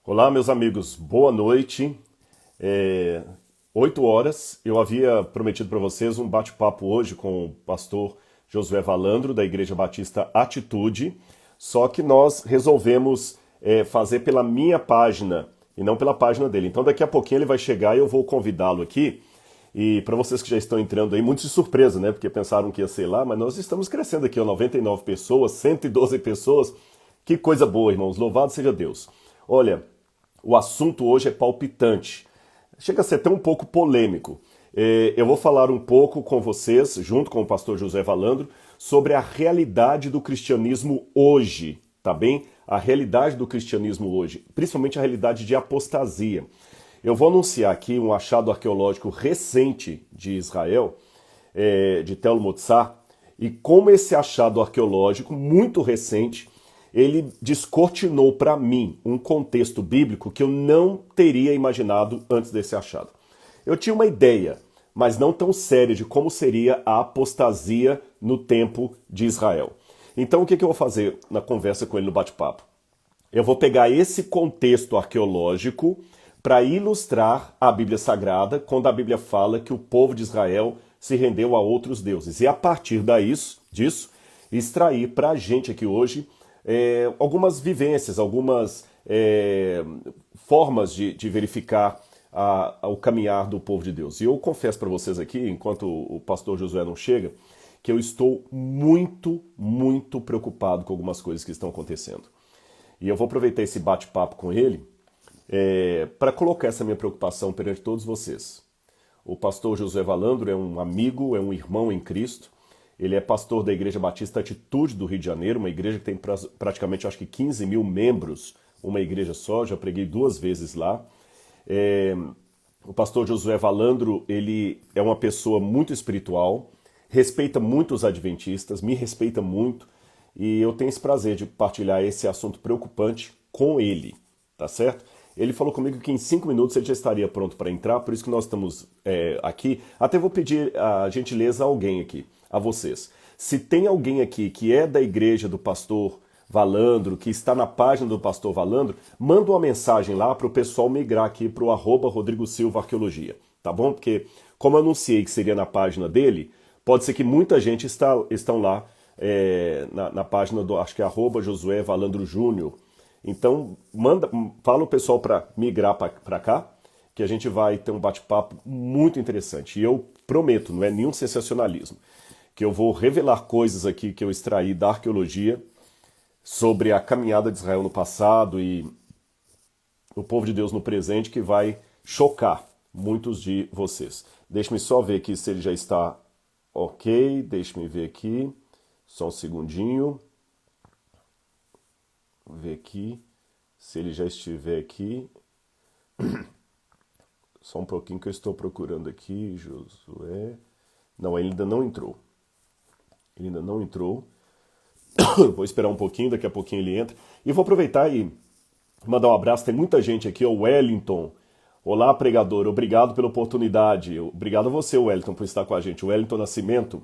Olá, meus amigos, boa noite. 8 horas. Eu havia prometido para vocês um bate-papo hoje com o pastor Josué Valandro, da Igreja Batista Atitude, só que nós resolvemos fazer pela minha página e não pela página dele. Então, daqui a pouquinho ele vai chegar e eu vou convidá-lo aqui. E para vocês que já estão entrando aí, muito de surpresa, né? Porque pensaram que ia ser lá, mas nós estamos crescendo aqui, ó, 99 pessoas, 112 pessoas. Que coisa boa, irmãos. Louvado seja Deus. Olha, o assunto hoje é palpitante. Chega a ser até um pouco polêmico. Eu vou falar um pouco com vocês, junto com o pastor José Valandro, sobre a realidade do cristianismo hoje, tá bem? A realidade do cristianismo hoje, principalmente a realidade de apostasia. Eu vou anunciar aqui um achado arqueológico recente de Israel, de Tel Motsar, e como esse achado arqueológico, muito recente, ele descortinou para mim um contexto bíblico que eu não teria imaginado antes desse achado. Eu tinha uma ideia, mas não tão séria, de como seria a apostasia no tempo de Israel. Então o que eu vou fazer na conversa com ele no bate-papo? Eu vou pegar esse contexto arqueológico para ilustrar a Bíblia Sagrada, quando a Bíblia fala que o povo de Israel se rendeu a outros deuses. E a partir disso, extrair para a gente aqui hoje algumas vivências, algumas formas de verificar o caminhar do povo de Deus. E eu confesso para vocês aqui, enquanto o pastor Josué não chega, que eu estou muito, muito preocupado com algumas coisas que estão acontecendo. E eu vou aproveitar esse bate-papo com ele para colocar essa minha preocupação perante todos vocês. O pastor Josué Valandro é um amigo, é um irmão em Cristo. Ele é pastor da Igreja Batista Atitude do Rio de Janeiro, uma igreja que tem praticamente, acho que 15 mil membros, uma igreja só, já preguei 2 vezes lá. O pastor Josué Valandro, ele é uma pessoa muito espiritual, respeita muito os adventistas, me respeita muito, e eu tenho esse prazer de partilhar esse assunto preocupante com ele, tá certo? Ele falou comigo que em 5 minutos ele já estaria pronto para entrar, por isso que nós estamos aqui. Até vou pedir a gentileza a alguém aqui, a vocês. Se tem alguém aqui que é da igreja do pastor Valandro, que está na página do pastor Valandro, manda uma mensagem lá para o pessoal migrar aqui para o @Rodrigo Silva Arqueologia, tá bom? Porque como eu anunciei que seria na página dele, pode ser que muita gente estão lá na página do, acho que é @Josué Valandro Júnior. Então, fala o pessoal para migrar para cá, que a gente vai ter um bate-papo muito interessante. E eu prometo, não é nenhum sensacionalismo, que eu vou revelar coisas aqui que eu extraí da arqueologia sobre a caminhada de Israel no passado e o povo de Deus no presente, que vai chocar muitos de vocês. Deixe-me só ver aqui se ele já está ok. Deixe-me ver aqui. Só um segundinho. Vou ver aqui se ele já estiver aqui. Só um pouquinho que eu estou procurando aqui, Josué. Não, ele ainda não entrou. Ele ainda não entrou. Vou esperar um pouquinho, daqui a pouquinho ele entra. E vou aproveitar e mandar um abraço. Tem muita gente aqui, o Wellington. Olá, pregador. Obrigado pela oportunidade. Obrigado a você, Wellington, por estar com a gente. O Wellington Nascimento.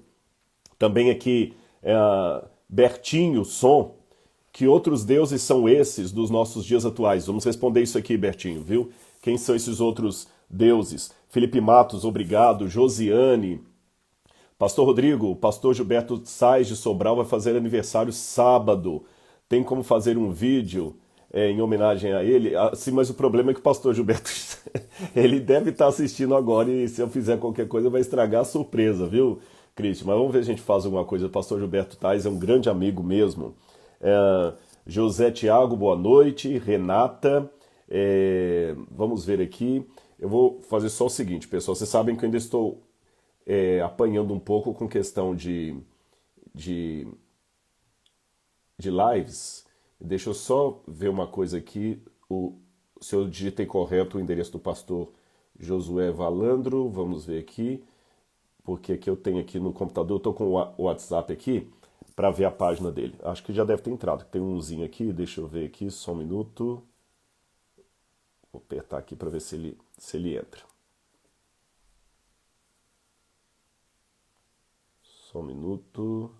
Também aqui, Bertinho Som. Que outros deuses são esses dos nossos dias atuais? Vamos responder isso aqui, Bertinho, viu? Quem são esses outros deuses? Felipe Matos, obrigado. Josiane. Pastor Rodrigo, o pastor Gilberto Sais de Sobral vai fazer aniversário sábado. Tem como fazer um vídeo em homenagem a ele? Sim, mas o problema é que o pastor Gilberto ele deve estar assistindo agora e se eu fizer qualquer coisa vai estragar a surpresa, viu, Cristian? Mas vamos ver se a gente faz alguma coisa. O pastor Gilberto Tais é um grande amigo mesmo. José Tiago, boa noite. Renata, vamos ver aqui. Eu vou fazer só o seguinte, pessoal. Vocês sabem que eu ainda estou apanhando um pouco com questão de, de lives. Deixa eu só ver uma coisa aqui. Se eu digitei correto o endereço do pastor Josué Valandro. Vamos ver aqui. Porque aqui eu tenho aqui no computador, eu estou com o WhatsApp aqui para ver a página dele. Acho que já deve ter entrado. Tem umzinho aqui, deixa eu ver aqui, só um minuto. Vou apertar aqui para ver se ele entra. Só um minuto.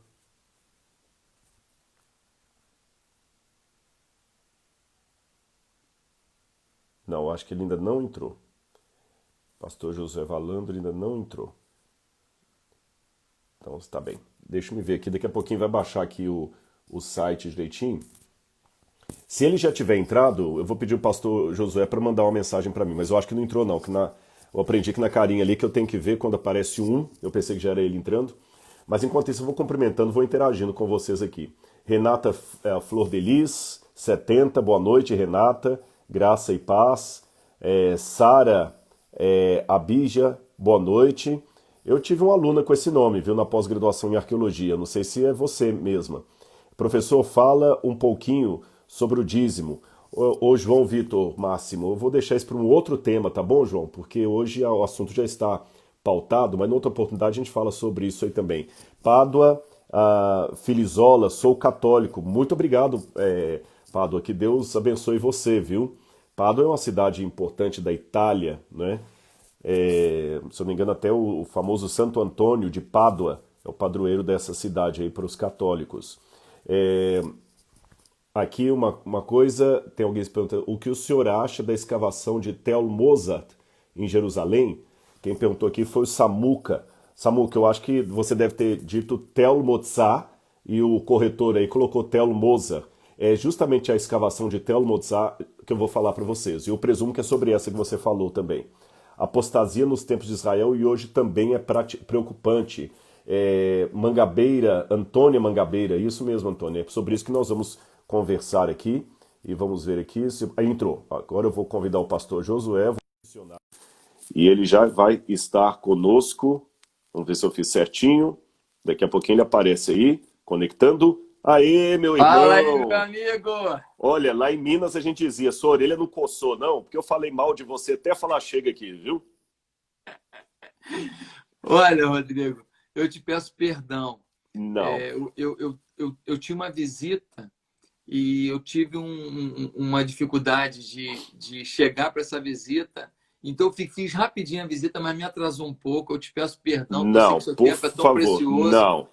Não, acho que ele ainda não entrou. Pastor Josué Valandro ainda não entrou. Então, está bem. Deixa eu ver aqui. Daqui a pouquinho vai baixar aqui o site direitinho. Se ele já tiver entrado, eu vou pedir o pastor Josué para mandar uma mensagem para mim. Mas eu acho que não entrou, não. Eu aprendi que na carinha ali que eu tenho que ver quando aparece um. Eu pensei que já era ele entrando. Mas enquanto isso, eu vou cumprimentando, vou interagindo com vocês aqui. Renata Flor de Lis, 70, boa noite, Renata. Graça e paz. Sara Abija, boa noite. Eu tive uma aluna com esse nome, viu, na pós-graduação em arqueologia. Não sei se é você mesma. Professor, fala um pouquinho sobre o dízimo. Ô João Vitor Máximo, eu vou deixar isso para um outro tema, tá bom, João? Porque hoje o assunto já está pautado, mas noutra oportunidade a gente fala sobre isso aí também. Pádua, Filizola, sou católico. Muito obrigado, Pádua, que Deus abençoe você, viu? Pádua é uma cidade importante da Itália, né? Se eu não me engano, até o famoso Santo Antônio de Pádua é o padroeiro dessa cidade aí para os católicos. Aqui uma coisa, tem alguém se perguntando, o que o senhor acha da escavação de Tel Mozart em Jerusalém? Quem perguntou aqui foi o Samuca. Samuca, eu acho que você deve ter dito Tel Mozart e o corretor aí colocou Tel Mozart. É justamente a escavação de Tel Mozart que eu vou falar para vocês. E eu presumo que é sobre essa que você falou também. Apostasia nos tempos de Israel e hoje também é preocupante. Mangabeira, Antônia Mangabeira, isso mesmo, Antônia. É sobre isso que nós vamos conversar aqui e vamos ver aqui. Aí entrou. Agora eu vou convidar o pastor Josué, vou mencionar. E ele já vai estar conosco. Vamos ver se eu fiz certinho. Daqui a pouquinho ele aparece aí, conectando. Aê, meu irmão! Fala aí, meu amigo! Olha, lá em Minas a gente dizia, sua orelha não coçou, não, porque eu falei mal de você até falar chega aqui, viu? Olha, Rodrigo, eu te peço perdão. Não. Eu tinha uma visita e eu tive uma dificuldade de chegar para essa visita. Então, eu fiz rapidinho a visita, mas me atrasou um pouco. Eu te peço perdão, porque eu sei Não, que seu por tempo é tão favor, precioso. não.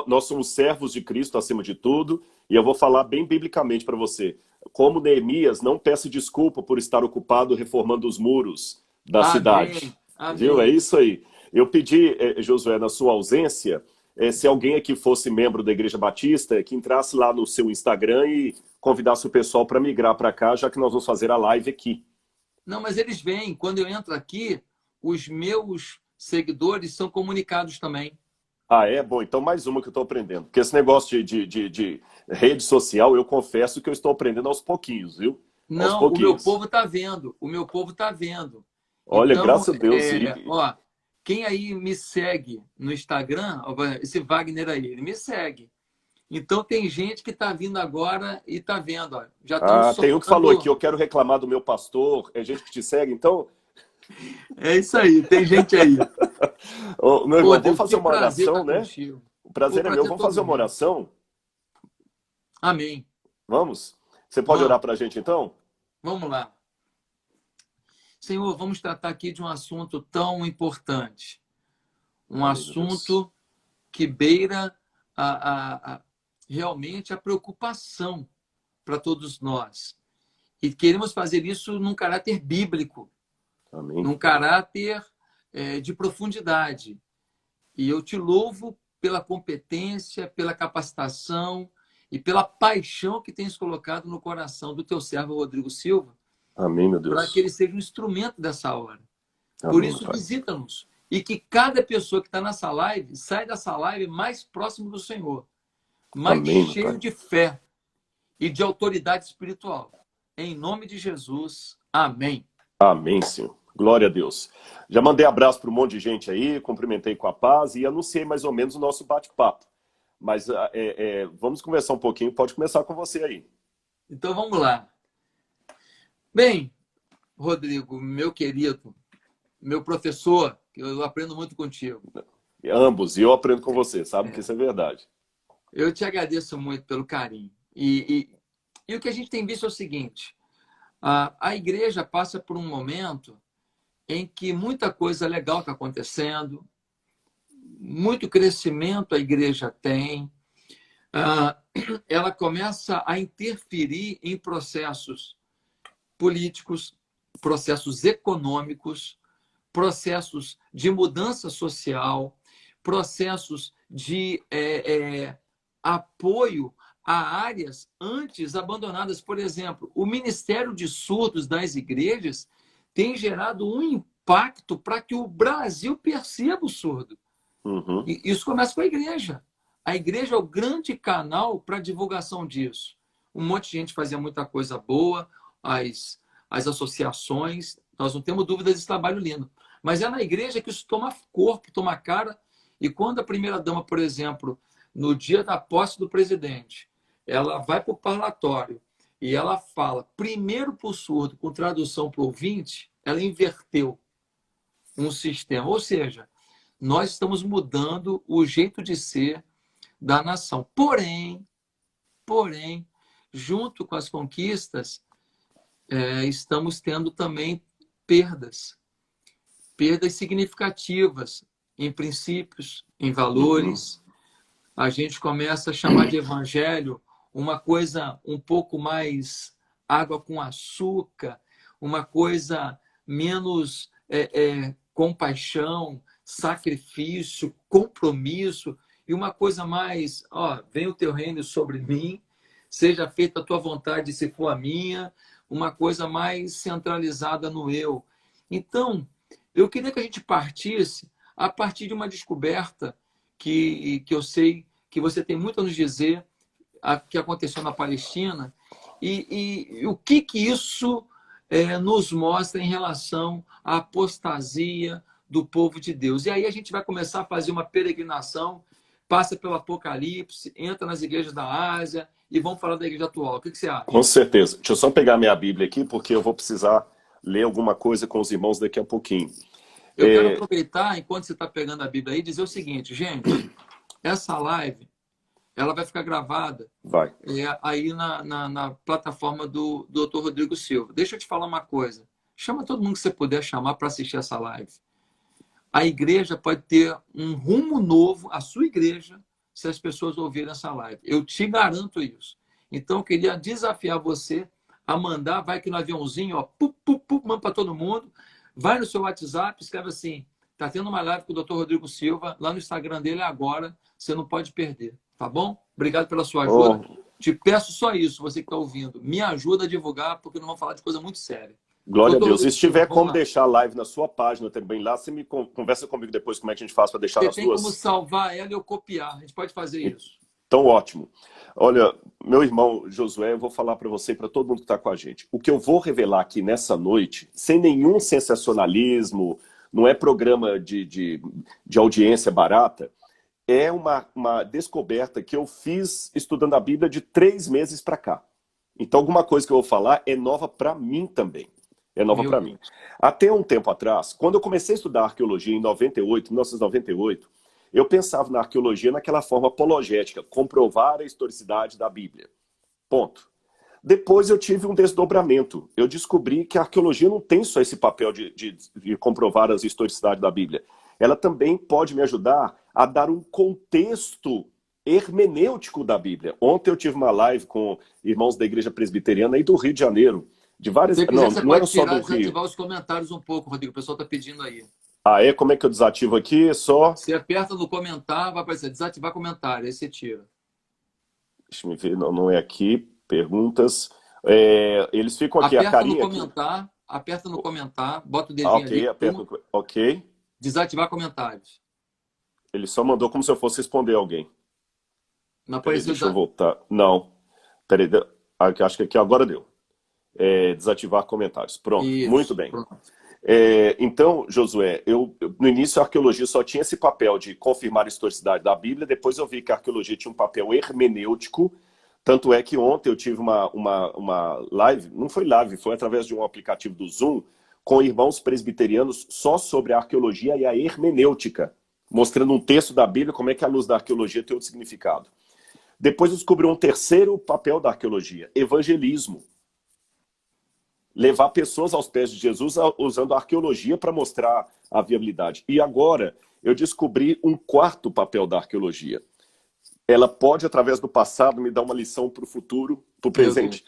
Nós somos servos de Cristo acima de tudo, e eu vou falar bem biblicamente para você. Como Neemias, não peça desculpa por estar ocupado reformando os muros da cidade. Amém, Viu? É amém. isso aí. Eu pedi, Josué, na sua ausência, se alguém aqui fosse membro da Igreja Batista, que entrasse lá no seu Instagram e convidasse o pessoal para migrar para cá, já que nós vamos fazer a live aqui. Não, mas eles vêm. Quando eu entro aqui, os meus seguidores são comunicados também. Ah, é? Bom, então mais uma que eu estou aprendendo. Porque esse negócio de rede social, eu confesso que eu estou aprendendo aos pouquinhos, viu? Aos Não, o meu pouquinhos. povo está vendo. O meu povo está vendo. Olha, Então, graças a Deus. ó, quem aí me segue no Instagram, ó, esse Wagner aí, ele me segue. Então, tem gente que está vindo agora e está vendo. Ó, já estão Tem um que falou aqui, soltando. eu quero reclamar do meu pastor. É gente que te segue, então. É isso aí, tem gente aí. Ô, meu irmão, vamos Rodrigo, fazer que uma prazer oração, estar né? contigo. O Pô, prazer é meu. prazer é Vamos todo fazer uma meu. oração? Amém. Vamos? Você pode orar Vamos, para a gente, então? vamos lá. Senhor, vamos tratar aqui de um assunto tão importante. Um Amém, meu Deus. assunto que beira realmente a preocupação para todos nós. E queremos fazer isso num caráter bíblico, Amém. num caráter de profundidade. E eu te louvo pela competência, pela capacitação e pela paixão que tens colocado no coração do teu servo Rodrigo Silva, Amém, meu para que Deus. ele seja um instrumento dessa hora. Por Amém, meu isso, Pai. visita-nos. E que cada pessoa que está nessa live saia dessa live mais próximo do Senhor, mais Amém, meu cheio Pai. de fé e de autoridade espiritual. Em nome de Jesus. Amém. Amém, Senhor. Glória a Deus. Já mandei abraço para um monte de gente aí, cumprimentei com a paz e anunciei mais ou menos o nosso bate-papo. Mas vamos conversar um pouquinho. Pode começar com você aí. Então vamos lá. Bem, Rodrigo, meu querido, meu professor, que eu aprendo muito contigo. Ambos, e eu aprendo com você, sabe que isso é verdade. Eu te agradeço muito pelo carinho. E o que a gente tem visto é o seguinte: a igreja passa por um momento em que muita coisa legal está acontecendo, muito crescimento a igreja tem, ela começa a interferir em processos políticos, processos econômicos, processos de mudança social, processos de apoio a áreas antes abandonadas. Por exemplo, o Ministério de Surdos das igrejas tem gerado um impacto para que o Brasil perceba o surdo. Uhum. E isso começa com a igreja. A igreja é o grande canal para a divulgação disso. Um monte de gente fazia muita coisa boa, as associações, nós não temos dúvidas desse trabalho lindo. Mas é na igreja que isso toma corpo, toma cara. E quando a primeira-dama, por exemplo, no dia da posse do presidente, ela vai para o parlatório e ela fala primeiro para o surdo, com tradução para o ouvinte, ela inverteu um sistema. Ou seja, nós estamos mudando o jeito de ser da nação. Porém, junto com as conquistas, estamos tendo também perdas significativas em princípios, em valores. A gente começa a chamar de evangelho uma coisa um pouco mais água com açúcar, uma coisa menos compaixão, sacrifício, compromisso, e uma coisa mais, venha o teu reino sobre mim, seja feita a tua vontade se for a minha, uma coisa mais centralizada no eu. Então, eu queria que a gente partisse a partir de uma descoberta que eu sei que você tem muito a nos dizer, que aconteceu na Palestina, e o que isso nos mostra em relação à apostasia do povo de Deus. E aí a gente vai começar a fazer uma peregrinação, passa pelo Apocalipse, entra nas igrejas da Ásia e vamos falar da igreja atual. O que você acha? Com certeza. Deixa eu só pegar minha Bíblia aqui, porque eu vou precisar ler alguma coisa com os irmãos daqui a pouquinho. Eu quero aproveitar, enquanto você está pegando a Bíblia aí, dizer o seguinte, gente, essa live, ela vai ficar gravada aí na plataforma do Dr. Rodrigo Silva. Deixa eu te falar uma coisa. Chama todo mundo que você puder chamar para assistir essa live. A igreja pode ter um rumo novo, a sua igreja, se as pessoas ouvirem essa live. Eu te garanto isso. Então, eu queria desafiar você a mandar, vai aqui no aviãozinho, manda para todo mundo, vai no seu WhatsApp, escreve assim, tá tendo uma live com o Dr. Rodrigo Silva, lá no Instagram dele agora, você não pode perder, tá bom? Obrigado pela sua ajuda. Te peço só isso, você que está ouvindo. Me ajuda a divulgar, porque nós vamos falar de coisa muito séria. Glória a Deus. E se tiver como deixar a live na sua página também lá, você me conversa comigo depois como é que a gente faz para deixar nas duas. Você tem como salvar ela e eu copiar. A gente pode fazer isso. Então, ótimo. Olha, meu irmão Josué, eu vou falar para você e para todo mundo que está com a gente. O que eu vou revelar aqui nessa noite, sem nenhum sensacionalismo, não é programa de audiência barata, é uma descoberta que eu fiz estudando a Bíblia de 3 meses para cá. Então, alguma coisa que eu vou falar é nova para mim também. É nova para mim. Até um tempo atrás, quando eu comecei a estudar arqueologia em 1998, eu pensava na arqueologia naquela forma apologética, comprovar a historicidade da Bíblia. Ponto. Depois eu tive um desdobramento. Eu descobri que a arqueologia não tem só esse papel de comprovar a historicidade da Bíblia. Ela também pode me ajudar a dar um contexto hermenêutico da Bíblia. Ontem eu tive uma live com irmãos da Igreja Presbiteriana aí do Rio de Janeiro. De várias... Não era só do Rio. Desativar os comentários um pouco, Rodrigo. O pessoal está pedindo aí. Como é que eu desativo aqui? Você aperta no comentário, vai aparecer desativar comentário, aí você tira. Deixa eu ver, não é aqui. Perguntas. Eles ficam aqui, a carinha aqui. Aperta no comentário, bota o dedinho ali. Ok. Desativar comentários. Ele só mandou como se eu fosse responder alguém. Não apareceu. Deixa eu voltar. Não. Peraí, acho que aqui agora deu. Desativar comentários. Pronto, isso, muito bem. Pronto. Então, Josué, no início a arqueologia só tinha esse papel de confirmar a historicidade da Bíblia, depois eu vi que a arqueologia tinha um papel hermenêutico, tanto é que ontem eu tive uma live, não foi live, foi através de um aplicativo do Zoom, com irmãos presbiterianos só sobre a arqueologia e a hermenêutica, mostrando um texto da Bíblia, como é que a luz da arqueologia tem outro significado. Depois eu descobri um terceiro papel da arqueologia, evangelismo. Levar pessoas aos pés de Jesus usando a arqueologia para mostrar a viabilidade. E agora eu descobri um quarto papel da arqueologia. Ela pode, através do passado, me dar uma lição para o futuro, para o presente.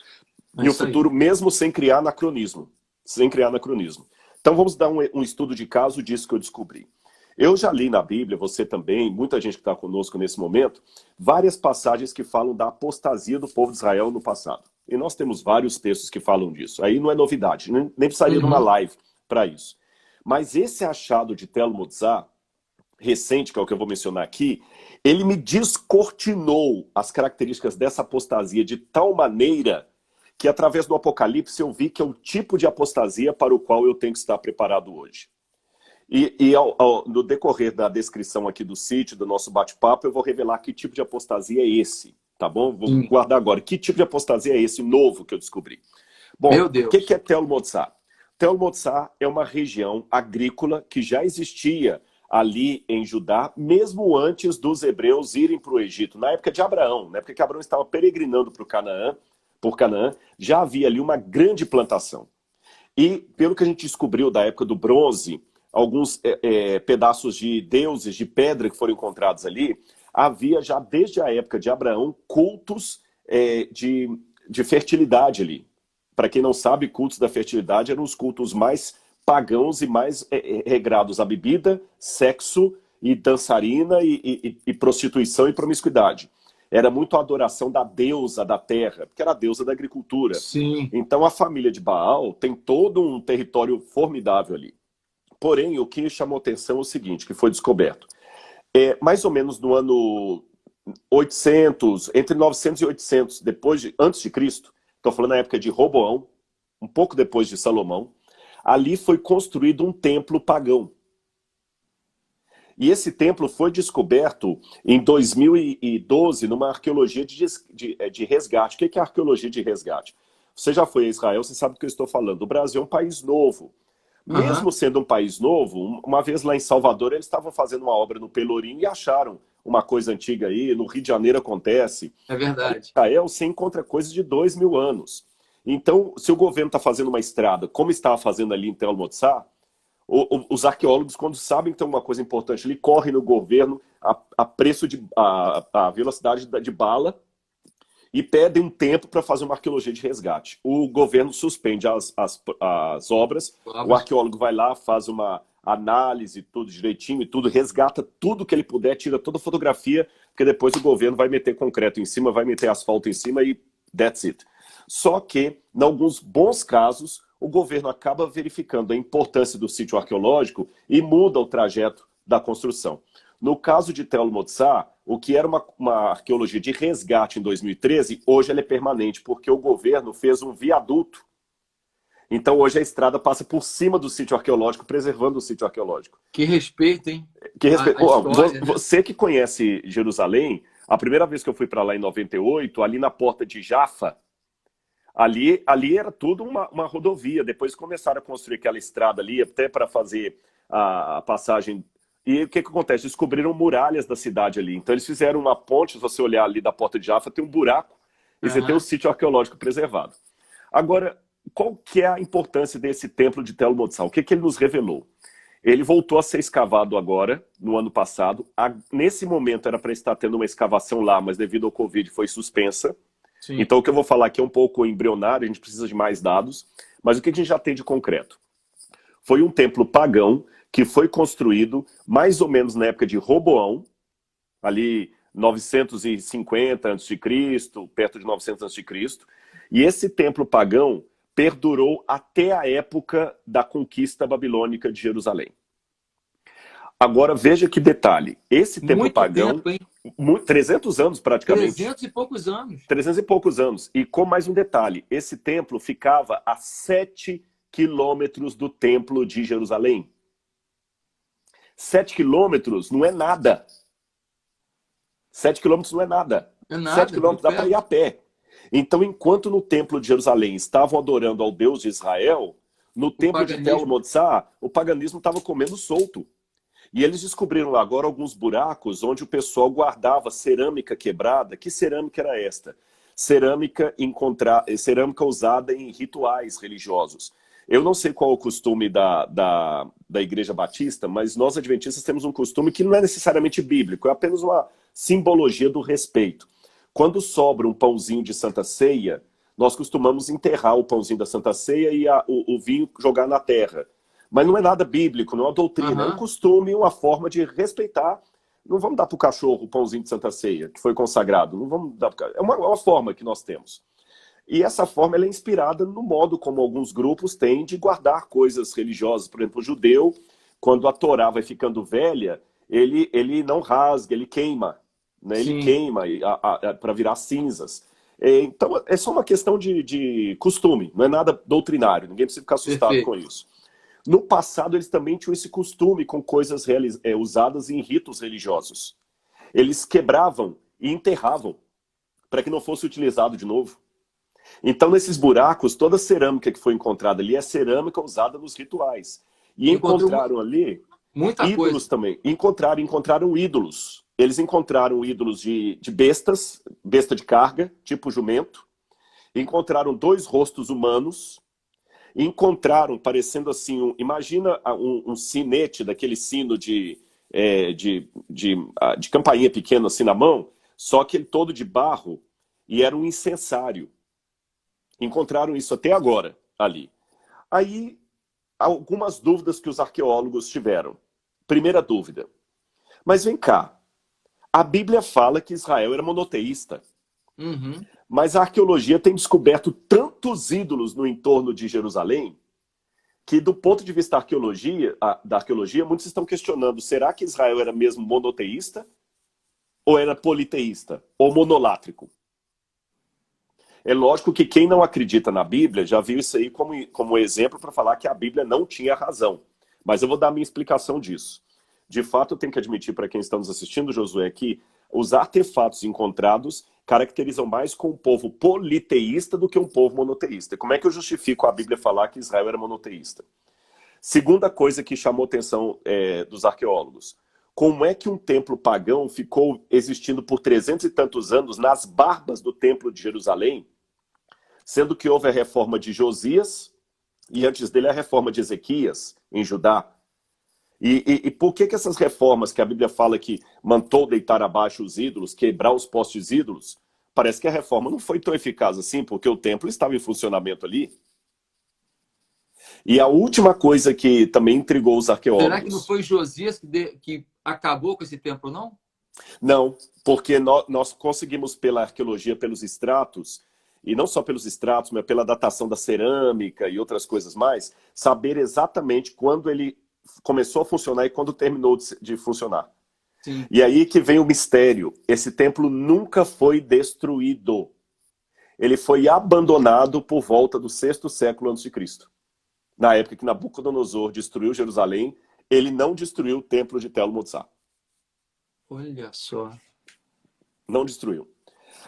E o futuro, mesmo sem criar anacronismo. sem criar anacronismo. Então vamos dar um estudo de caso disso que eu descobri. Eu já li na Bíblia, você também, muita gente que está conosco nesse momento, várias passagens que falam da apostasia do povo de Israel no passado. E nós temos vários textos que falam disso. Aí não é novidade, nem precisaria de uma live para isso. Mas esse achado de Tel Motzá, recente, que é o que eu vou mencionar aqui, ele me descortinou as características dessa apostasia de tal maneira que, através do Apocalipse, eu vi que é o tipo de apostasia para o qual eu tenho que estar preparado hoje. No decorrer da descrição aqui do sítio, do nosso bate-papo, eu vou revelar que tipo de apostasia é esse, tá bom? Vou guardar agora. Que tipo de apostasia é esse novo que eu descobri? Bom, Meu Deus. O que é Tel Motzá? Tel Motzá é uma região agrícola que já existia ali em Judá, mesmo antes dos hebreus irem para o Egito, na época de Abraão, na época que Abraão estava peregrinando por Canaã, já havia ali uma grande plantação. E, pelo que a gente descobriu da época do bronze, alguns pedaços de deuses de pedra que foram encontrados ali, havia já desde a época de Abraão cultos de fertilidade ali. Para quem não sabe, cultos da fertilidade eram os cultos mais pagãos e mais regrados à bebida, sexo e dançarina e prostituição e promiscuidade. Era muito a adoração da deusa da terra, porque era a deusa da agricultura. Sim. Então a família de Baal tem todo um território formidável ali. Porém, o que chamou atenção é o seguinte, que foi descoberto. Mais ou menos no ano 800, entre 900 e 800, antes de Cristo, estou falando na época de Roboão, um pouco depois de Salomão, ali foi construído um templo pagão. E esse templo foi descoberto em 2012 numa arqueologia de resgate. O que é arqueologia de resgate? Você já foi a Israel, você sabe do que eu estou falando. O Brasil é um país novo. Mesmo sendo um país novo, uma vez lá em Salvador, eles estavam fazendo uma obra no Pelourinho e acharam uma coisa antiga aí. No Rio de Janeiro acontece. É verdade. Em Israel, você encontra coisas de 2.000 anos. Então, se o governo está fazendo uma estrada, como estava fazendo ali em Tel Motzá, os arqueólogos, quando sabem que tem uma coisa importante ali, correm no governo a preço a velocidade de bala e pedem um tempo para fazer uma arqueologia de resgate. O governo suspende as obras, o arqueólogo vai lá, faz uma análise, tudo direitinho e tudo, resgata tudo que ele puder, tira toda a fotografia, porque depois o governo vai meter concreto em cima, vai meter asfalto em cima e that's it. Só que, em alguns bons casos, o governo acaba verificando a importância do sítio arqueológico e muda o trajeto da construção. No caso de Tel Motzá, o que era uma arqueologia de resgate em 2013, hoje ela é permanente, porque o governo fez um viaduto. Então hoje a estrada passa por cima do sítio arqueológico, preservando o sítio arqueológico. Que respeito, hein? Você que conhece Jerusalém, a primeira vez que eu fui para lá em 98, ali na porta de Jafa, ali era tudo uma rodovia. Depois começaram a construir aquela estrada ali, até para fazer a passagem. E o que acontece? Descobriram muralhas da cidade ali. Então eles fizeram uma ponte, se você olhar ali da porta de Jafa, tem um buraco e você tem o sítio arqueológico preservado. Agora, qual que é a importância desse templo de Tel Motzá? O que ele nos revelou? Ele voltou a ser escavado agora, no ano passado. Nesse momento era para estar tendo uma escavação lá, mas devido ao Covid foi suspensa. Sim. Então o que eu vou falar aqui é um pouco embrionário, a gente precisa de mais dados. Mas o que a gente já tem de concreto? Foi um templo pagão que foi construído mais ou menos na época de Roboão, ali 950 a.C., perto de 900 a.C. E esse templo pagão perdurou até a época da conquista babilônica de Jerusalém. Agora veja que detalhe, esse templo muito pagão, tempo, 300 anos praticamente. 300 e poucos anos. 300 e poucos anos. E com mais um detalhe, esse templo ficava a 7 quilômetros do templo de Jerusalém. 7 quilômetros não é nada. 7 quilômetros não é nada. 7 quilômetros dá para ir a pé. Então, enquanto no templo de Jerusalém estavam adorando ao Deus de Israel, no templo de Tel Motzá, o paganismo estava comendo solto. E eles descobriram lá agora alguns buracos onde o pessoal guardava cerâmica quebrada. Que cerâmica era esta? Cerâmica usada em rituais religiosos. Eu não sei qual é o costume da Igreja Batista, mas nós adventistas temos um costume que não é necessariamente bíblico, é apenas uma simbologia do respeito. Quando sobra um pãozinho de Santa Ceia, nós costumamos enterrar o pãozinho da Santa Ceia e o vinho jogar na terra. Mas não é nada bíblico, não é uma doutrina, é um costume, uma forma de respeitar. Não vamos dar para o cachorro o pãozinho de Santa Ceia, que foi consagrado. Não vamos dar pro... É uma forma que nós temos. E essa forma ela é inspirada no modo como alguns grupos têm de guardar coisas religiosas. Por exemplo, o judeu, quando a Torá vai ficando velha, ele não rasga, ele queima. Né? Ele queima para virar cinzas. Então, é só uma questão de costume, não é nada doutrinário. Ninguém precisa ficar assustado com isso. No passado, eles também tinham esse costume com coisas usadas em ritos religiosos. Eles quebravam e enterravam para que não fosse utilizado de novo. Então, nesses buracos, toda a cerâmica que foi encontrada ali é cerâmica usada nos rituais. E encontraram ali ídolos também. Encontraram ídolos. Eles encontraram ídolos de bestas, besta de carga, tipo jumento. Encontraram 2 rostos humanos. Encontraram, parecendo assim, imagina um sinete, daquele sino de campainha pequena assim na mão, só que ele todo de barro, e era um incensário. Encontraram isso até agora ali. Aí, algumas dúvidas que os arqueólogos tiveram. Primeira dúvida. Mas vem cá, a Bíblia fala que Israel era monoteísta. Mas a arqueologia tem descoberto tantos ídolos no entorno de Jerusalém que, do ponto de vista da arqueologia, muitos estão questionando: será que Israel era mesmo monoteísta? Ou era politeísta? Ou monolátrico? É lógico que quem não acredita na Bíblia já viu isso aí como exemplo para falar que a Bíblia não tinha razão. Mas eu vou dar a minha explicação disso. De fato, eu tenho que admitir para quem está nos assistindo, Josué, que os artefatos encontrados caracterizam mais com um povo politeísta do que um povo monoteísta. Como é que eu justifico a Bíblia falar que Israel era monoteísta? Segunda coisa que chamou a atenção dos arqueólogos. Como é que um templo pagão ficou existindo por 300 e tantos anos nas barbas do templo de Jerusalém, sendo que houve a reforma de Josias e antes dele a reforma de Ezequias em Judá? E por que essas reformas que a Bíblia fala que mandou deitar abaixo os ídolos, quebrar os postes ídolos, parece que a reforma não foi tão eficaz assim, porque o templo estava em funcionamento ali. E a última coisa que também intrigou os arqueólogos... Será que não foi Josias que acabou com esse templo, não? Não, porque nós conseguimos pela arqueologia, pelos estratos, e não só pelos estratos, mas pela datação da cerâmica e outras coisas mais, saber exatamente quando ele começou a funcionar e quando terminou de funcionar. Sim. E aí que vem o mistério. Esse templo nunca foi destruído. Ele foi abandonado por volta do 6º século a.C. Na época que Nabucodonosor destruiu Jerusalém, ele não destruiu o templo de Tel Motsar. Olha só. Não destruiu.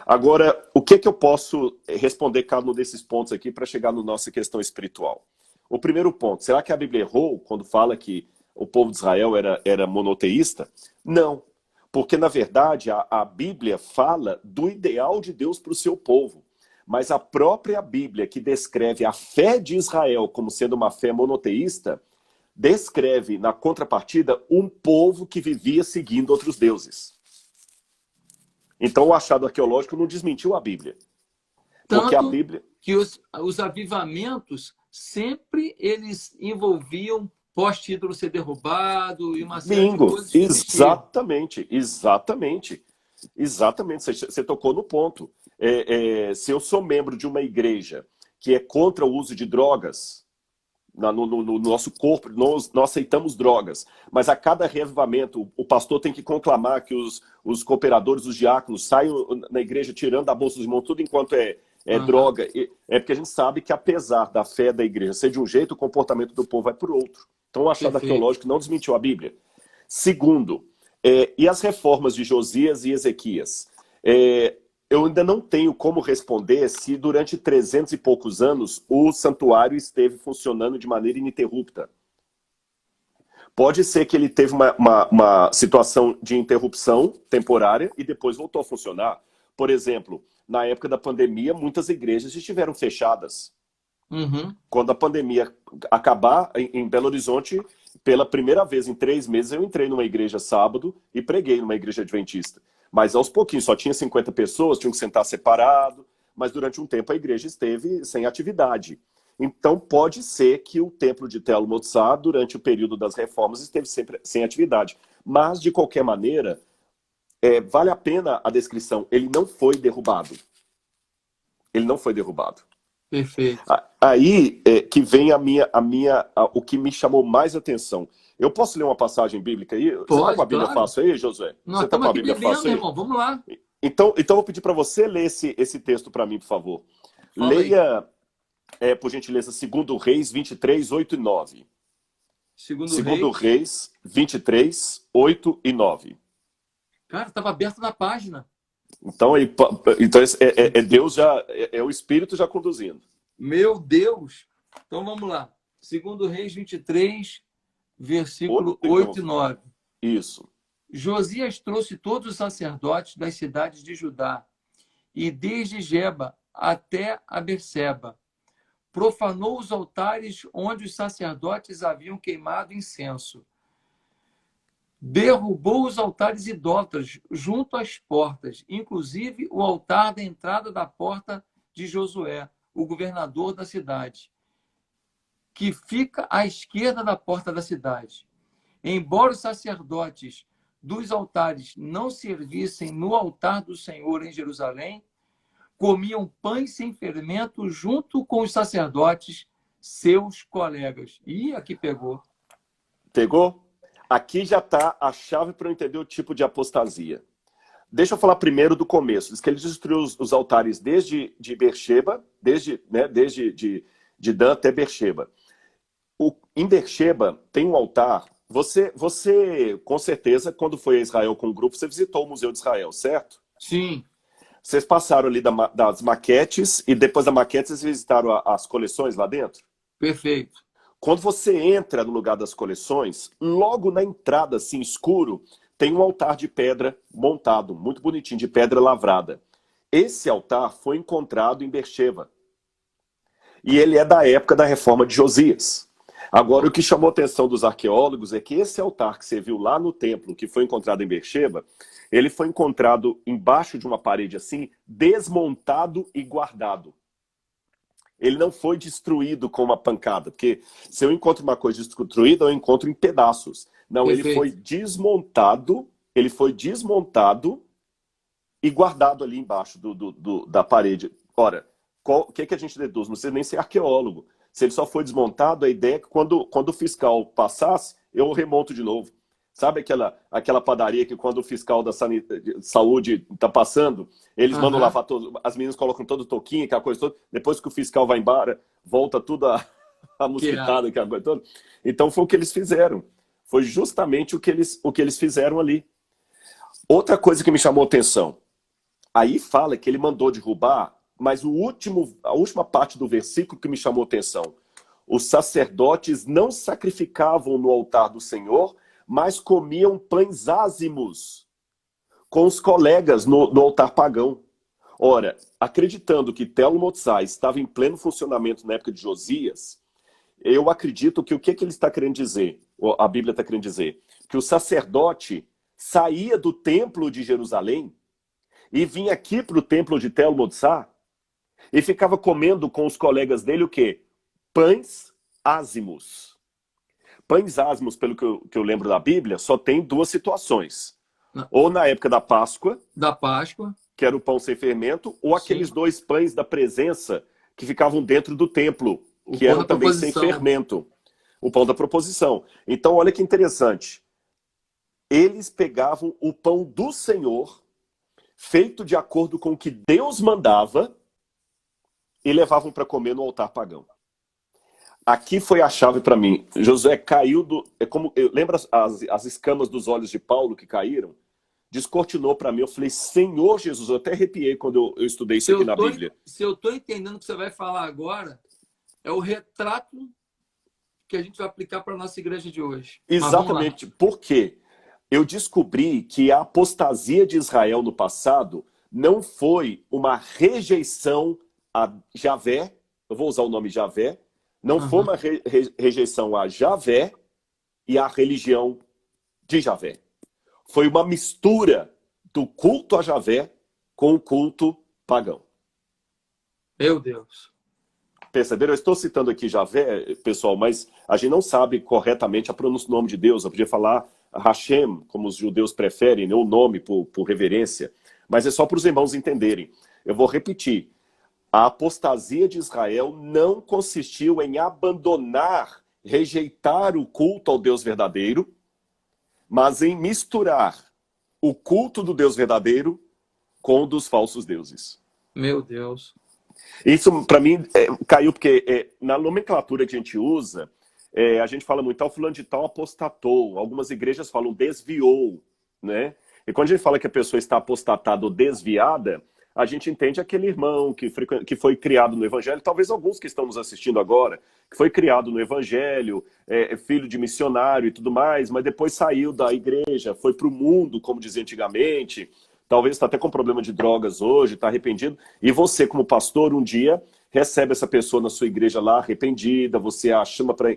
Agora, o que eu posso responder cada um desses pontos aqui para chegar na nossa questão espiritual? O primeiro ponto, será que a Bíblia errou quando fala que o povo de Israel era monoteísta? Não, porque na verdade a Bíblia fala do ideal de Deus para o seu povo. Mas a própria Bíblia, que descreve a fé de Israel como sendo uma fé monoteísta, descreve na contrapartida um povo que vivia seguindo outros deuses. Então o achado arqueológico não desmentiu a Bíblia. Porque a Bíblia... que os avivamentos sempre eles envolviam poste-ídolo ser derrubado e uma série de coisas. Exatamente. Você tocou no ponto. Se eu sou membro de uma igreja que é contra o uso de drogas, no nosso corpo, nós aceitamos drogas, mas a cada reavivamento o pastor tem que conclamar que os cooperadores, os diáconos, saiam na igreja tirando da bolsa dos irmãos tudo enquanto droga. É porque a gente sabe que apesar da fé da igreja ser de um jeito, o comportamento do povo vai por outro. Então o achado arqueológico não desmentiu a Bíblia. Segundo, e as reformas de Josias e Ezequias? Eu ainda não tenho como responder se durante 300 e poucos anos o santuário esteve funcionando de maneira ininterrupta. Pode ser que ele teve uma situação de interrupção temporária e depois voltou a funcionar. Por exemplo, na época da pandemia, muitas igrejas estiveram fechadas. Quando a pandemia acabar, em Belo Horizonte, pela primeira vez em 3 meses, eu entrei numa igreja sábado e preguei numa igreja adventista. Mas aos pouquinhos, só tinha 50 pessoas, tinham que sentar separado. mas durante um tempo a igreja esteve sem atividade. Então pode ser que o templo de Tel Motsar, durante o período das reformas, esteve sempre sem atividade. Mas, de qualquer maneira, vale a pena a descrição. Ele não foi derrubado. Ele não foi derrubado. Perfeito. Aí que vem o que me chamou mais atenção. Eu posso ler uma passagem bíblica aí? Você está com a Bíblia fácil aí, Josué? Nós Você está com a Bíblia bebendo, fácil aí? irmão. Vamos lá. Então eu vou pedir para você ler esse texto para mim, por favor. Fala Leia, por gentileza, 2 Reis 23, 8 e 9. 2 Reis 23, 8 e 9. Cara, estava aberto na página. Então Deus já, o Espírito já conduzindo. Meu Deus! Então vamos lá. 2 Reis 23, versículo 8 e 9. Isso. Josias trouxe todos os sacerdotes das cidades de Judá, e desde Geba até a Berseba. Profanou os altares onde os sacerdotes haviam queimado incenso. Derrubou os altares idólatras junto às portas, inclusive o altar da entrada da porta de Josué, o governador da cidade, que fica à esquerda da porta da cidade. Embora os sacerdotes dos altares não servissem no altar do Senhor em Jerusalém, comiam pães sem fermento junto com os sacerdotes, seus colegas. E aqui pegou. Pegou? Aqui já está a chave para eu entender o tipo de apostasia. Deixa eu falar primeiro do começo. Diz que ele destruiu os altares desde Beersheba, desde de Dan até Beersheba. Em Beersheba tem um altar. Você, com certeza, quando foi a Israel com o grupo, você visitou o Museu de Israel, certo? Sim. Vocês passaram ali das maquetes e depois da maquete vocês visitaram as coleções lá dentro? Perfeito. Quando você entra no lugar das coleções, logo na entrada, assim, escuro, tem um altar de pedra montado, muito bonitinho, de pedra lavrada. Esse altar foi encontrado em Beersheba. E ele é da época da reforma de Josias. Agora, o que chamou a atenção dos arqueólogos é que esse altar que você viu lá no templo, que foi encontrado em Beersheba, ele foi encontrado embaixo de uma parede assim, desmontado e guardado. Ele não foi destruído com uma pancada, porque se eu encontro uma coisa destruída, eu encontro em pedaços. Não, Perfeito. Ele foi desmontado e guardado ali embaixo da parede. Ora, o que a gente deduz? Não precisa nem ser arqueólogo. Se ele só foi desmontado, a ideia é que quando o fiscal passasse, eu remonto de novo. Sabe aquela padaria que quando o fiscal da saúde está passando, eles mandam lavar todo, as meninas colocam todo o toquinho, aquela coisa toda, depois que o fiscal vai embora, volta tudo a mosquitada, aquela coisa toda. Então foi o que eles fizeram. Foi justamente o que eles fizeram ali. Outra coisa que me chamou a atenção, aí fala que ele mandou derrubar, mas a última parte do versículo que me chamou a atenção, os sacerdotes não sacrificavam no altar do Senhor, mas comiam pães ázimos com os colegas no altar pagão. Ora, acreditando que Tel Motsar estava em pleno funcionamento na época de Josias, eu acredito que o que ele está querendo dizer, a Bíblia está querendo dizer, que o sacerdote saía do templo de Jerusalém e vinha aqui para o templo de Tel Motsar e ficava comendo com os colegas dele o quê? Pães ázimos. Pães ázimos, pelo que eu lembro da Bíblia, só tem duas situações. Ou na época da Páscoa, que era o pão sem fermento, ou aqueles dois pães da presença que ficavam dentro do templo, que eram também sem fermento. O pão da proposição. Então, olha que interessante. Eles pegavam o pão do Senhor, feito de acordo com o que Deus mandava, e levavam para comer no altar pagão. Aqui foi a chave para mim. Josué caiu do... lembra as escamas dos olhos de Paulo que caíram? Descortinou para mim. Eu falei, Senhor Jesus, eu até arrepiei quando eu estudei isso aqui na Bíblia. Se eu estou entendendo o que você vai falar agora, é o retrato que a gente vai aplicar para a nossa igreja de hoje. Exatamente. Por quê? Eu descobri que a apostasia de Israel no passado não foi uma rejeição a Javé, eu vou usar o nome Javé, não foi uma rejeição a Javé e à religião de Javé. Foi uma mistura do culto a Javé com o culto pagão. Meu Deus. Perceberam? Eu estou citando aqui Javé, pessoal, mas a gente não sabe corretamente a pronúncia do nome de Deus. Eu podia falar Hashem, como os judeus preferem, né, o nome por reverência. Mas é só para os irmãos entenderem. Eu vou repetir. A apostasia de Israel não consistiu em abandonar, rejeitar o culto ao Deus verdadeiro, mas em misturar o culto do Deus verdadeiro com o dos falsos deuses. Meu Deus. Isso, para mim, caiu porque na nomenclatura que a gente usa, a gente fala muito, tal fulano de tal apostatou. Algumas igrejas falam desviou, né? E quando a gente fala que a pessoa está apostatada ou desviada, a gente entende aquele irmão que foi criado no Evangelho, talvez alguns que estão nos assistindo agora, que foi criado no Evangelho, filho de missionário e tudo mais, mas depois saiu da igreja, foi para o mundo, como dizia antigamente, talvez está até com problema de drogas hoje, está arrependido, e você, como pastor, um dia recebe essa pessoa na sua igreja lá, arrependida, você a chama para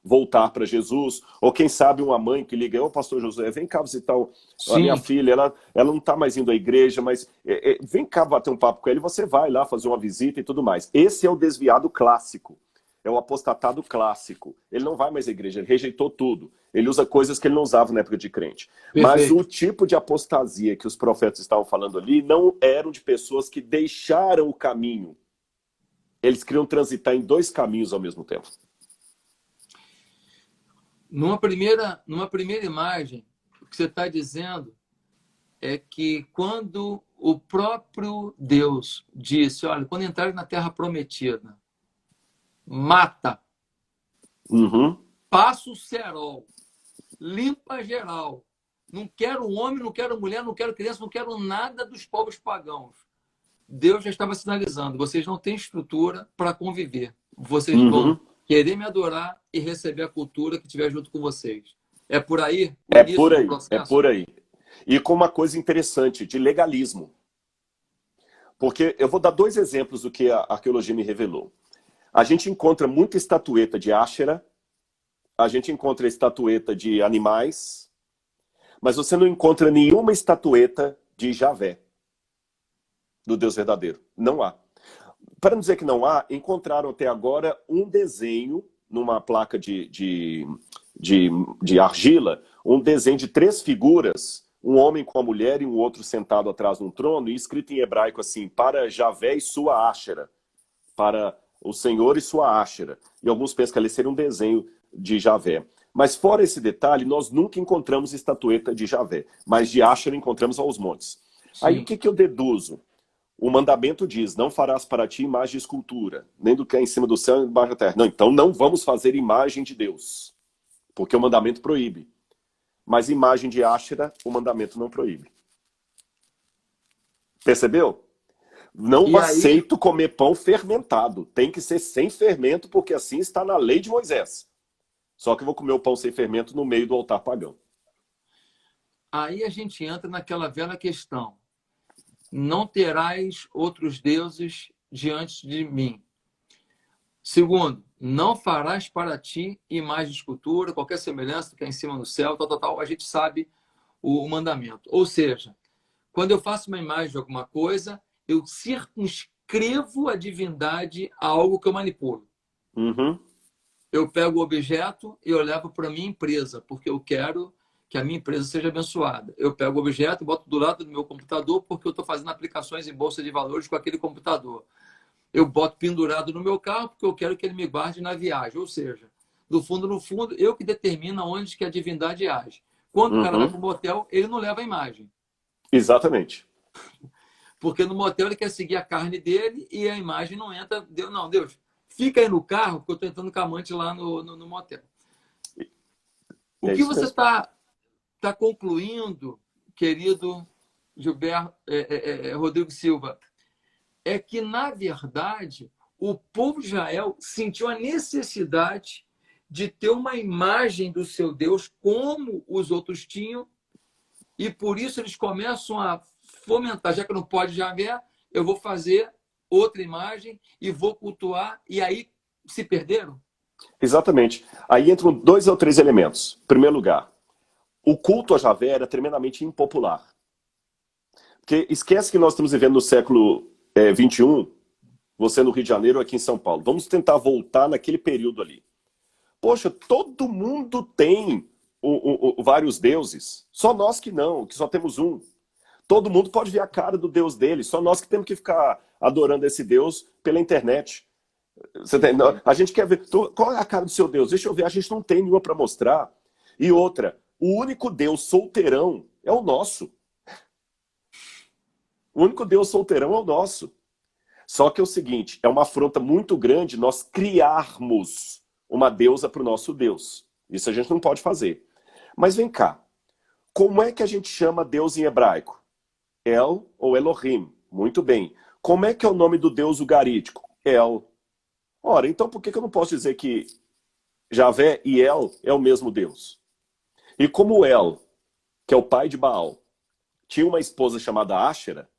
voltar para Jesus, ou quem sabe uma mãe que liga, ô pastor Josué, vem cá visitar a minha filha, ela não está mais indo à igreja, mas vem cá bater um papo com ela e você vai lá fazer uma visita e tudo mais. Esse é o desviado clássico, é o apostatado clássico. Ele não vai mais à igreja, ele rejeitou tudo. Ele usa coisas que ele não usava na época de crente. Perfeito. Mas o tipo de apostasia que os profetas estavam falando ali não eram de pessoas que deixaram o caminho. Eles queriam transitar em dois caminhos ao mesmo tempo. Numa primeira imagem, o que você está dizendo é que quando o próprio Deus disse, olha, quando entrarem na Terra Prometida, mata, passa o cerol, limpa geral, não quero homem, não quero mulher, não quero criança, não quero nada dos povos pagãos. Deus já estava sinalizando, vocês não têm estrutura para conviver, vocês vão querer me adorar e receber a cultura que estiver junto com vocês. É por aí? É por aí. E com uma coisa interessante, de legalismo. Porque eu vou dar dois exemplos do que a arqueologia me revelou. A gente encontra muita estatueta de Áshera, a gente encontra estatueta de animais, mas você não encontra nenhuma estatueta de Javé, do Deus verdadeiro. Não há. Para não dizer que não há, encontraram até agora um desenho numa placa de argila, um desenho de 3 figuras, um homem com a mulher e um outro sentado atrás de um trono, e escrito em hebraico assim, para Javé e sua Áshera, para o Senhor e sua Áshera. E alguns pensam que ali seria um desenho de Javé. Mas fora esse detalhe, nós nunca encontramos estatueta de Javé, mas de Áshera encontramos aos montes. Sim. Aí o que eu deduzo? O mandamento diz, não farás para ti imagem de escultura, nem do que é em cima do céu e embaixo da terra. Não, então não vamos fazer imagem de Deus, porque o mandamento proíbe. Mas imagem de Áshera, o mandamento não proíbe. Percebeu? Não aceito comer pão fermentado. Tem que ser sem fermento, porque assim está na lei de Moisés. Só que eu vou comer o pão sem fermento no meio do altar pagão. Aí a gente entra naquela velha questão. Não terás outros deuses diante de mim. Segundo, não farás para ti imagem de escultura, qualquer semelhança que é em cima no céu, tal. A gente sabe o mandamento. Ou seja, quando eu faço uma imagem de alguma coisa, eu circunscrevo a divindade a algo que eu manipulo. Eu pego o objeto e eu levo para a minha empresa, porque eu quero que a minha empresa seja abençoada. Eu pego o objeto e boto do lado do meu computador porque eu estou fazendo aplicações em bolsa de valores com aquele computador. Eu boto pendurado no meu carro porque eu quero que ele me guarde na viagem. Ou seja, no fundo, eu que determino onde que a divindade age. Quando o cara vai para o motel, ele não leva a imagem. Exatamente. Porque no motel ele quer seguir a carne dele e a imagem não entra. Não, Deus, fica aí no carro porque eu estou entrando com a amante lá no motel. O que você está concluindo, querido Gilberto Rodrigo Silva, é que, na verdade, o povo de Israel sentiu a necessidade de ter uma imagem do seu Deus como os outros tinham, e por isso eles começam a fomentar, já que não pode Javé, eu vou fazer outra imagem e vou cultuar, e aí se perderam? Exatamente. Aí entram 2 ou 3 elementos. Em primeiro lugar, o culto a Javé era tremendamente impopular. Porque esquece que nós estamos vivendo no século XXI, Você no Rio de Janeiro ou aqui em São Paulo. Vamos tentar voltar naquele período ali. Poxa, todo mundo tem vários deuses. Só nós que não, que só temos um. Todo mundo pode ver a cara do Deus dele. Só nós que temos que ficar adorando esse Deus pela internet. Você tem, a gente quer ver. Qual é a cara do seu Deus? Deixa eu ver. A gente não tem nenhuma para mostrar. E outra, o único Deus solteirão é o nosso. O único Deus solteirão é o nosso. Só que é o seguinte, é uma afronta muito grande nós criarmos uma deusa para o nosso Deus. Isso a gente não pode fazer. Mas vem cá, como é que a gente chama Deus em hebraico? El ou Elohim. Muito bem. Como é que é o nome do Deus ugarítico? El. Ora, então por que eu não posso dizer que Javé e El é o mesmo Deus? E como El, que é o pai de Baal, tinha uma esposa chamada Áshera,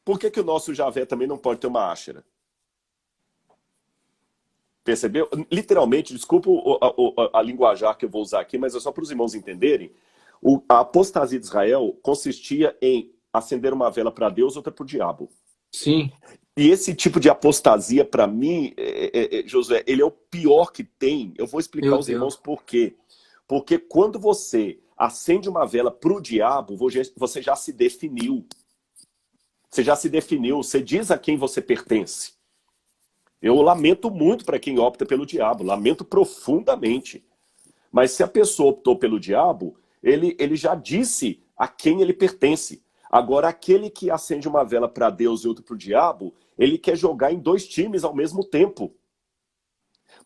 por que o nosso Javé também não pode ter uma Áshera? Percebeu? Literalmente, desculpa a linguajar que eu vou usar aqui, mas é só para os irmãos entenderem. A apostasia de Israel consistia em acender uma vela para Deus, outra para o diabo. Sim. E esse tipo de apostasia, para mim, Josué, ele é o pior que tem. Eu vou explicar aos irmãos por quê. Porque quando você acende uma vela para o diabo, você já se definiu. Você já se definiu, você diz a quem você pertence. Eu lamento muito para quem opta pelo diabo, lamento profundamente. Mas se a pessoa optou pelo diabo, ele já disse a quem ele pertence. Agora, aquele que acende uma vela para Deus e outra para o diabo, ele quer jogar em dois times ao mesmo tempo.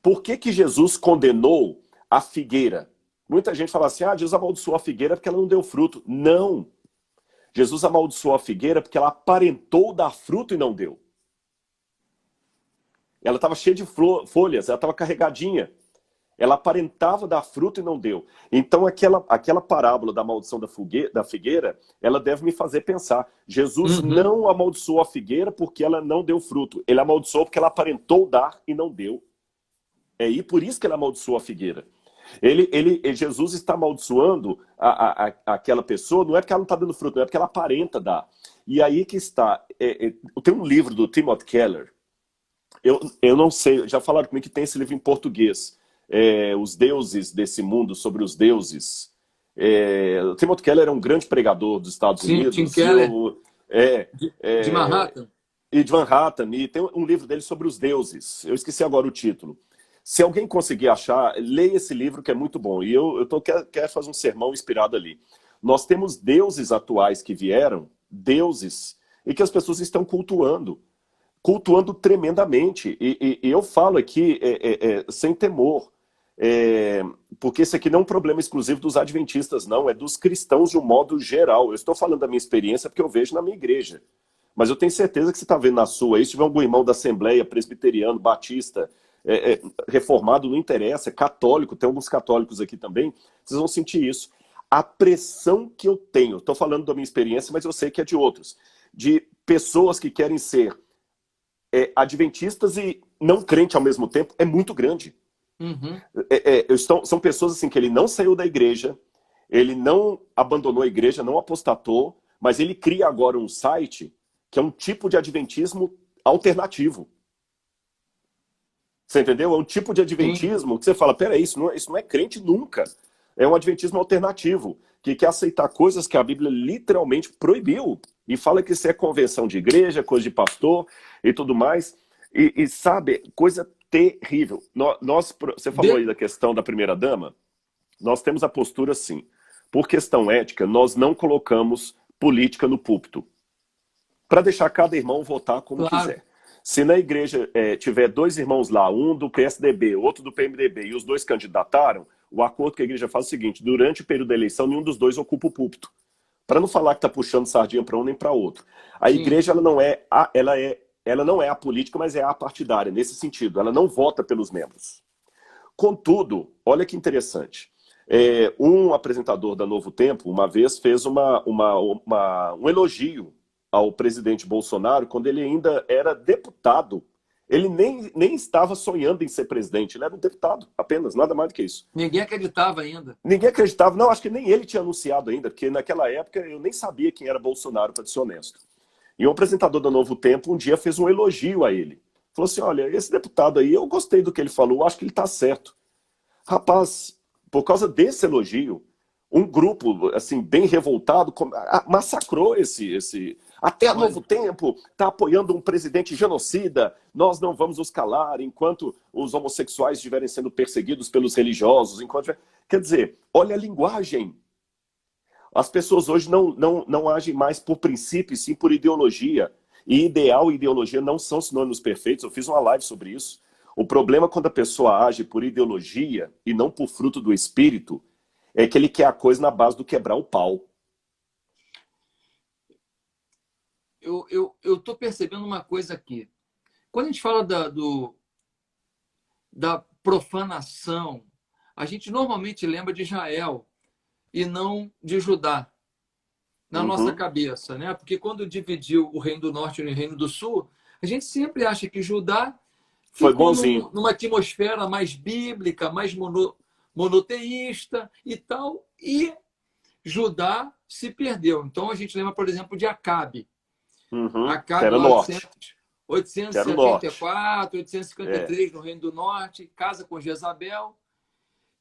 Por que Jesus condenou a figueira? Muita gente fala assim, Jesus amaldiçoou a figueira porque ela não deu fruto. Não. Jesus amaldiçoou a figueira porque ela aparentou dar fruto e não deu. Ela estava cheia de folhas, ela estava carregadinha. Ela aparentava dar fruto e não deu. Então aquela parábola da maldição da figueira, ela deve me fazer pensar. Jesus não amaldiçoou a figueira porque ela não deu fruto. Ele amaldiçoou porque ela aparentou dar e não deu. E por isso que ele amaldiçoou a figueira. Jesus está amaldiçoando aquela pessoa, não é porque ela não está dando fruto, não é porque ela aparenta dar. E aí que está. Tem um livro do Timothy Keller, eu não sei, já falaram comigo que tem esse livro em português, Os Deuses desse Mundo, sobre os deuses. O Timothy Keller é um grande pregador dos Estados Unidos. Tim Keller, de Manhattan. E de Manhattan, e tem um livro dele sobre os deuses. Eu esqueci agora o título. Se alguém conseguir achar, leia esse livro que é muito bom. E eu quero fazer um sermão inspirado ali. Nós temos deuses atuais que vieram, deuses, e que as pessoas estão cultuando tremendamente. E eu falo aqui sem temor, porque esse aqui não é um problema exclusivo dos adventistas, não, é dos cristãos de um modo geral. Eu estou falando da minha experiência porque eu vejo na minha igreja. Mas eu tenho certeza que você está vendo na sua aí, se tiver algum irmão da Assembleia, presbiteriano, batista, reformado, não interessa, católico, tem alguns católicos aqui também, vocês vão sentir isso. A pressão que eu tenho, estou falando da minha experiência, mas eu sei que é de outros, de pessoas que querem ser adventistas e não crente ao mesmo tempo, é muito grande. São pessoas assim que ele não saiu da igreja, ele não abandonou a igreja, não apostatou, mas ele cria agora um site que é um tipo de adventismo alternativo. Você entendeu? É um tipo de adventismo que você fala, peraí, isso não é crente nunca. É um adventismo alternativo, que quer aceitar coisas que a Bíblia literalmente proibiu. E fala que isso é convenção de igreja, coisa de pastor e tudo mais. E sabe, coisa terrível. Você falou aí da questão da primeira-dama. Nós temos a postura assim. Por questão ética, nós não colocamos política no púlpito. Para deixar cada irmão votar como quiser. Se na igreja tiver dois irmãos lá, um do PSDB, outro do PMDB, e os dois candidataram, o acordo que a igreja faz é o seguinte, durante o período da eleição, nenhum dos dois ocupa o púlpito. Para não falar que está puxando sardinha para um nem para outro. A igreja ela não é apolítica, mas é apartidária, nesse sentido. Ela não vota pelos membros. Contudo, olha que interessante. Um apresentador da Novo Tempo, uma vez, fez um elogio ao presidente Bolsonaro quando ele ainda era deputado. Ele nem estava sonhando em ser presidente, ele era um deputado, apenas, nada mais do que isso. Ninguém acreditava ainda. Ninguém acreditava, não, acho que nem ele tinha anunciado ainda, porque naquela época eu nem sabia quem era Bolsonaro, para ser honesto. E o apresentador da Novo Tempo um dia fez um elogio a ele. Falou assim, olha, esse deputado aí, eu gostei do que ele falou, acho que ele está certo. Rapaz, por causa desse elogio, um grupo assim bem revoltado massacrou esse. Até a Novo Tempo está apoiando um presidente genocida. Nós não vamos nos calar enquanto os homossexuais estiverem sendo perseguidos pelos religiosos. Quer dizer, olha a linguagem. As pessoas hoje não agem mais por princípio, sim por ideologia. E ideal e ideologia não são sinônimos perfeitos. Eu fiz uma live sobre isso. O problema quando a pessoa age por ideologia e não por fruto do espírito é que ele quer a coisa na base do quebrar o pau. Eu estou percebendo uma coisa aqui. Quando a gente fala da profanação, a gente normalmente lembra de Israel e não de Judá, na nossa cabeça, né? Porque quando dividiu o Reino do Norte e o Reino do Sul, a gente sempre acha que Judá Foi ficou bonzinho. numa atmosfera mais bíblica, mais monoteísta e tal, e Judá se perdeu. Então a gente lembra, por exemplo, de Acabe. Que era lá norte. 874, 853 É. no Reino do Norte, casa com Jezabel.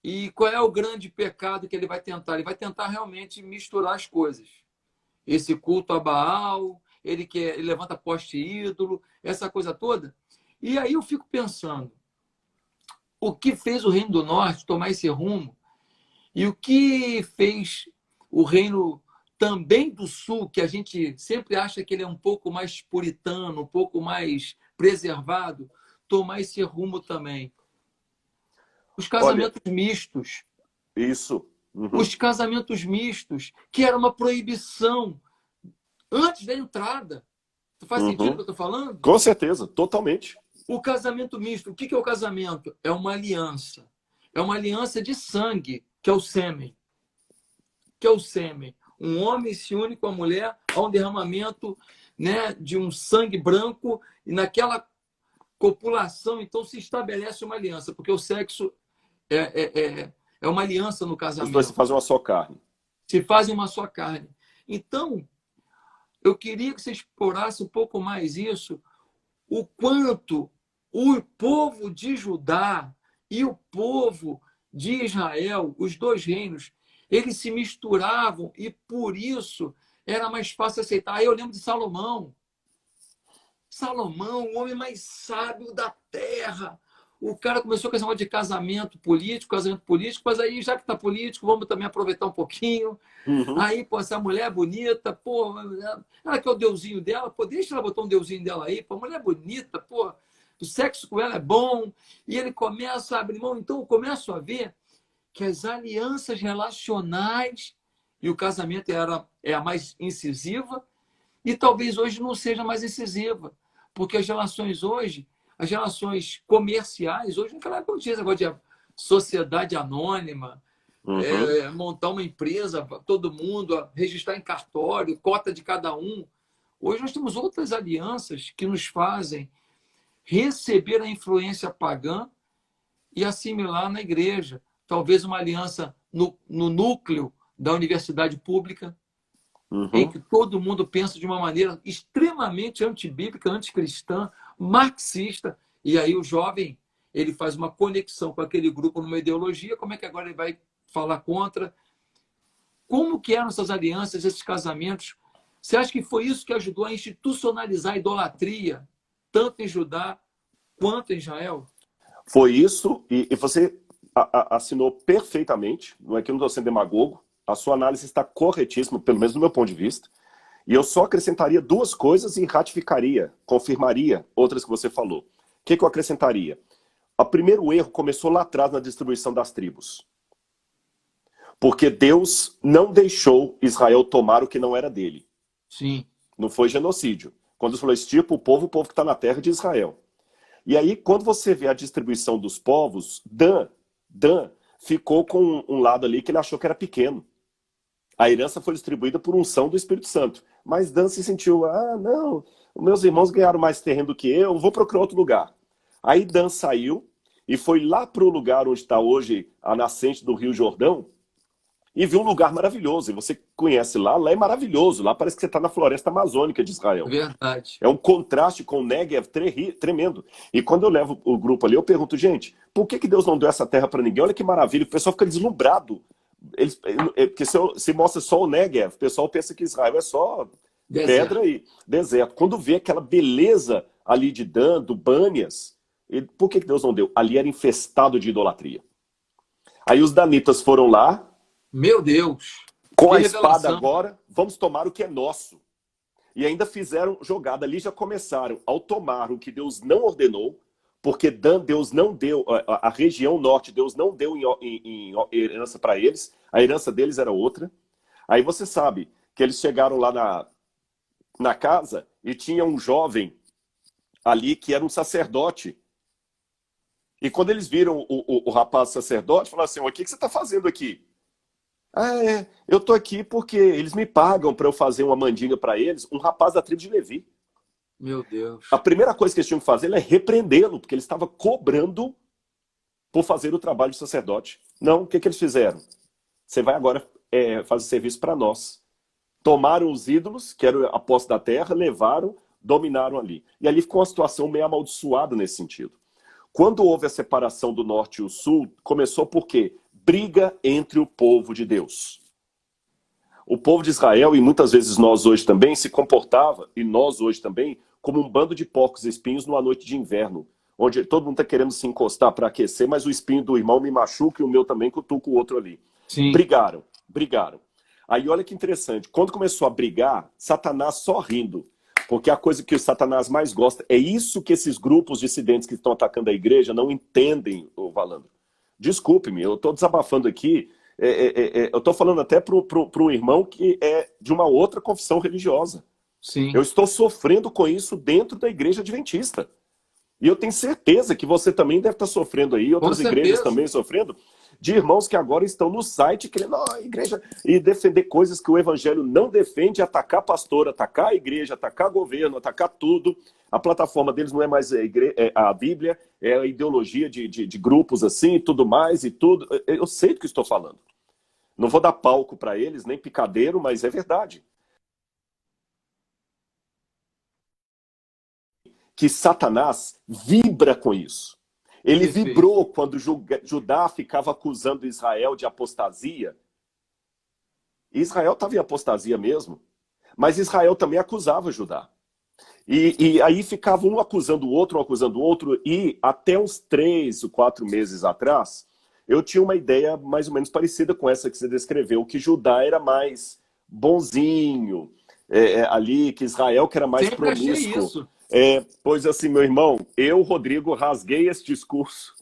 E qual é o grande pecado que ele vai tentar? Ele vai tentar realmente misturar as coisas. Esse culto a Baal, ele levanta poste ídolo, essa coisa toda. E aí eu fico pensando, o que fez o Reino do Norte tomar esse rumo e o que fez o Reino também do Sul, que a gente sempre acha que ele é um pouco mais puritano, um pouco mais preservado, tomar esse rumo também. Os casamentos mistos. Isso. Os casamentos mistos, que era uma proibição antes da entrada. Faz sentido o que eu estou falando? Com certeza, totalmente. O casamento misto, o que é o casamento? É uma aliança. É uma aliança de sangue, que é o sêmen. Que é o sêmen. Um homem se une com a mulher a um derramamento, né, de um sangue branco, e naquela copulação, então, se estabelece uma aliança, porque o sexo é uma aliança no casamento. Os dois se fazem uma só carne. Se fazem uma só carne. Então, eu queria que você explorasse um pouco mais isso, o quanto o povo de Judá e o povo de Israel, os dois reinos, eles se misturavam e por isso era mais fácil aceitar. Aí eu lembro de Salomão. Salomão, o homem mais sábio da terra. O cara começou com esse negócio de casamento político, mas aí, já que está político, vamos também aproveitar um pouquinho. Aí, pô, essa mulher é bonita, pô, ela quer o deusinho dela, pô, deixa ela botar um deusinho dela aí, pô, a mulher é bonita, pô, o sexo com ela é bom. E ele começa a abrir mão. Então, eu começo a ver que as alianças relacionais, e o casamento é a mais incisiva, e talvez hoje não seja mais incisiva, porque as relações hoje, as relações comerciais, hoje naquela época não tinha esse negócio de sociedade anônima, montar uma empresa, todo mundo, registrar em cartório, cota de cada um. Hoje nós temos outras alianças que nos fazem receber a influência pagã e assimilar na igreja. Talvez uma aliança no núcleo da universidade pública, em que todo mundo pensa de uma maneira extremamente antibíblica, anticristã, marxista, e aí o jovem ele faz uma conexão com aquele grupo numa ideologia, como é que agora ele vai falar contra? Como que eram essas alianças, esses casamentos? Você acha que foi isso que ajudou a institucionalizar a idolatria, tanto em Judá quanto em Israel? Foi isso, e você assinou perfeitamente, não é que eu não estou sendo demagogo, a sua análise está corretíssima, pelo menos do meu ponto de vista, e eu só acrescentaria duas coisas e ratificaria, confirmaria outras que você falou. O que eu acrescentaria? O primeiro erro começou lá atrás na distribuição das tribos. Porque Deus não deixou Israel tomar o que não era dele. Sim. Não foi genocídio. Quando Deus falou, extirpa o povo que está na terra de Israel. E aí, quando você vê a distribuição dos povos, Dan ficou com um lado ali que ele achou que era pequeno. A herança foi distribuída por unção do Espírito Santo. Mas Dan se sentiu, não, os meus irmãos ganharam mais terreno do que eu, vou procurar outro lugar. Aí Dan saiu e foi lá para o lugar onde está hoje a nascente do Rio Jordão, e viu um lugar maravilhoso. E você conhece lá é maravilhoso. Lá parece que você está na floresta amazônica de Israel. Verdade. É um contraste com o Negev tremendo. E quando eu levo o grupo ali, eu pergunto, gente, por que Deus não deu essa terra para ninguém? Olha que maravilha. O pessoal fica deslumbrado. Porque se mostra só o Negev, o pessoal pensa que Israel é só Deserto. pedra e deserto. Quando vê aquela beleza ali de Dan, do Banias, por que Deus não deu? Ali era infestado de idolatria. Aí os danitas foram lá, Meu Deus. com Que a espada revelação. agora, vamos tomar o que é nosso. E ainda fizeram jogada ali, já começaram ao tomar o que Deus não ordenou, porque Dan, Deus não deu, a região norte, Deus não deu em herança para eles, a herança deles era outra. Aí você sabe que eles chegaram lá na casa e tinha um jovem ali que era um sacerdote. E quando eles viram o rapaz sacerdote, falaram assim, o que você está fazendo aqui? Eu tô aqui porque eles me pagam para eu fazer uma mandinga para eles, um rapaz da tribo de Levi. Meu Deus. A primeira coisa que eles tinham que fazer é repreendê-lo, porque ele estava cobrando por fazer o trabalho de sacerdote. Não, o que eles fizeram? Você vai agora fazer serviço para nós. Tomaram os ídolos, que eram a posse da terra, levaram, dominaram ali. E ali ficou uma situação meio amaldiçoada nesse sentido. Quando houve a separação do norte e o sul, começou por quê? Briga entre o povo de Deus. O povo de Israel, e muitas vezes nós hoje também, se comportava, e nós hoje também, como um bando de porcos espinhos numa noite de inverno, onde todo mundo está querendo se encostar para aquecer, mas o espinho do irmão me machuca e o meu também cutuca o outro ali. Sim. Brigaram. Aí olha que interessante, quando começou a brigar, Satanás só rindo. Porque a coisa que o Satanás mais gosta é isso que esses grupos dissidentes que estão atacando a igreja não entendem, ô Valandro. Desculpe-me, eu estou desabafando aqui. Eu estou falando até para um irmão que é de uma outra confissão religiosa. Sim. Eu estou sofrendo com isso dentro da igreja adventista. E eu tenho certeza que você também deve estar sofrendo aí, outras igrejas também sofrendo, de irmãos que agora estão no site querendo a igreja e defender coisas que o evangelho não defende, atacar pastor, atacar a igreja, atacar governo, atacar tudo. A plataforma deles não é mais a Bíblia, é a ideologia de grupos assim e tudo mais e tudo. Eu sei do que estou falando. Não vou dar palco para eles, nem picadeiro, mas é verdade. Que Satanás vibra com isso. Ele vibrou quando Judá ficava acusando Israel de apostasia. Israel estava em apostasia mesmo, mas Israel também acusava Judá. E aí ficava um acusando o outro, e até uns 3 ou 4 meses atrás, eu tinha uma ideia mais ou menos parecida com essa que você descreveu, que Judá era mais bonzinho, ali, que Israel que era mais Sempre achei promíscuo. isso. Pois assim, meu irmão, eu, Rodrigo, rasguei esse discurso.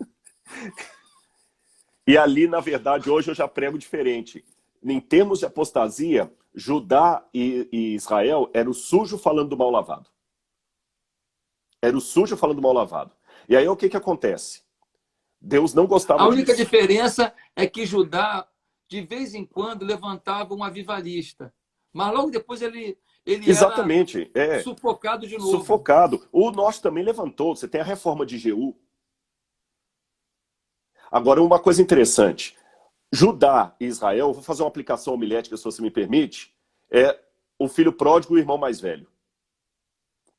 E ali, na verdade, hoje eu já prego diferente. Em termos de apostasia, Judá e Israel era o sujo falando do mal lavado. Era o sujo falando do mal lavado. E aí o que acontece? Deus não gostava disso. A única diferença é que Judá, de vez em quando, levantava um avivalista. Mas logo depois ele Exatamente, era sufocado de novo. Sufocado. O norte também levantou. Você tem a reforma de Jeú. Agora, uma coisa interessante. Judá e Israel, vou fazer uma aplicação homilética, se você me permite, é o filho pródigo e o irmão mais velho.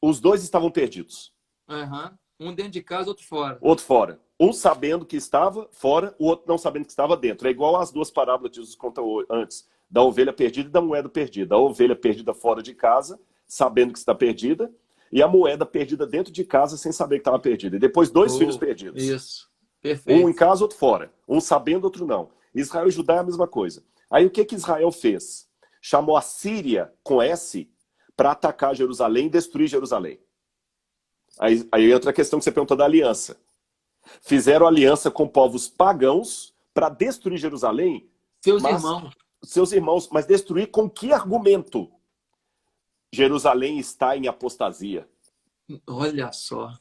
Os dois estavam perdidos. Uhum. Um dentro de casa, outro fora. Outro fora. Um sabendo que estava fora, o outro não sabendo que estava dentro. É igual às duas parábolas que Jesus contou antes, da ovelha perdida e da moeda perdida. A ovelha perdida fora de casa, sabendo que está perdida, e a moeda perdida dentro de casa, sem saber que estava perdida. E depois dois filhos perdidos. Isso. Perfeito. Um em casa, outro fora. Um sabendo, outro não. Israel e Judá é a mesma coisa. Aí o que Israel fez? Chamou a Síria, com S, para atacar Jerusalém e destruir Jerusalém. Aí entra a questão que você perguntou da aliança. Fizeram aliança com povos pagãos para destruir Jerusalém. Seus irmãos, mas destruir com que argumento? Jerusalém está em apostasia. Olha só.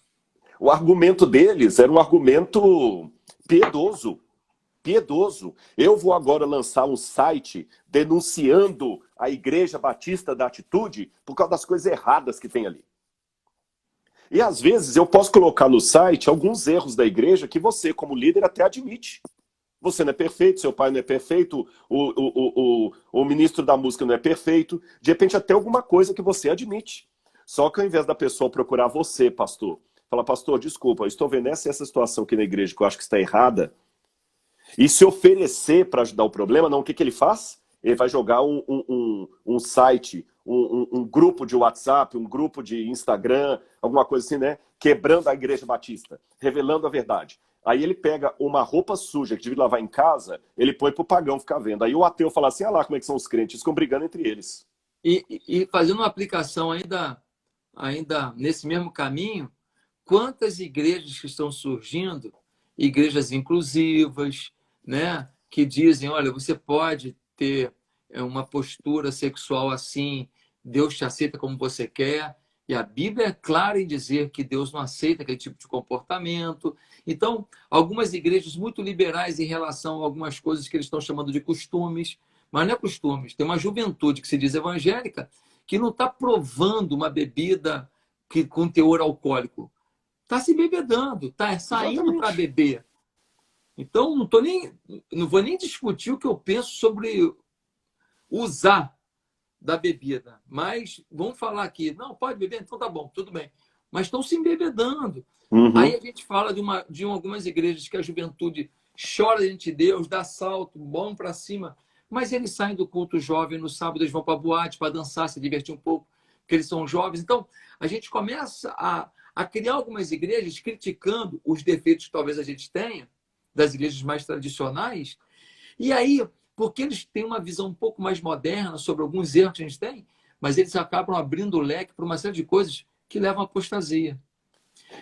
O argumento deles era um argumento piedoso. Piedoso. Eu vou agora lançar um site denunciando a Igreja Batista da Atitude por causa das coisas erradas que tem ali. E às vezes eu posso colocar no site alguns erros da igreja que você, como líder, até admite. Você não é perfeito, seu pai não é perfeito, o ministro da música não é perfeito. De repente, até alguma coisa que você admite. Só que ao invés da pessoa procurar você, pastor, falar, pastor, desculpa, eu estou vendo essa situação aqui na igreja que eu acho que está errada, e se oferecer para ajudar o problema, não, o que ele faz? Ele vai jogar um site, um grupo de WhatsApp, um grupo de Instagram, alguma coisa assim, né? Quebrando a igreja batista, revelando a verdade. Aí ele pega uma roupa suja que devia lavar em casa, ele põe pro pagão ficar vendo. Aí o ateu fala assim, ah lá como é que são os crentes, ficam brigando entre eles. E fazendo uma aplicação ainda nesse mesmo caminho, quantas igrejas que estão surgindo, igrejas inclusivas, né, que dizem, olha, você pode ter uma postura sexual assim, Deus te aceita como você quer, e a Bíblia é clara em dizer que Deus não aceita aquele tipo de comportamento. Então, algumas igrejas muito liberais em relação a algumas coisas que eles estão chamando de costumes, mas não é costumes, tem uma juventude que se diz evangélica que não está provando uma bebida com teor alcoólico. Está se bebedando, está saindo para beber. Então, não vou nem discutir o que eu penso sobre usar da bebida. Mas vamos falar aqui, não, pode beber? Então tá bom, tudo bem. Mas estão se embebedando. Uhum. Aí a gente fala de algumas igrejas que a juventude chora diante de Deus, dá salto, bom para cima, mas eles saem do culto jovem, no sábado eles vão para a boate, para dançar, se divertir um pouco, porque eles são jovens. Então, a gente começa a criar algumas igrejas criticando os defeitos que talvez a gente tenha, das igrejas mais tradicionais, e aí, porque eles têm uma visão um pouco mais moderna sobre alguns erros que a gente tem, mas eles acabam abrindo o leque para uma série de coisas que levam à apostasia.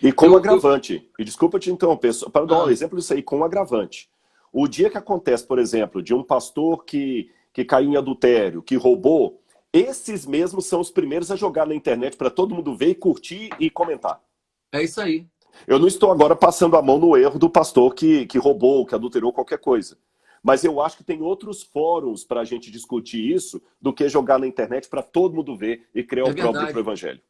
E com agravante, e desculpa te interromper, para dar um exemplo disso aí, com agravante. O dia que acontece, por exemplo, de um pastor que caiu em adultério, que roubou, esses mesmos são os primeiros a jogar na internet para todo mundo ver e curtir e comentar. É isso aí. Eu não estou agora passando a mão no erro do pastor que roubou, que adulterou qualquer coisa. Mas eu acho que tem outros fóruns para a gente discutir isso do que jogar na internet para todo mundo ver e criar o próprio evangelho.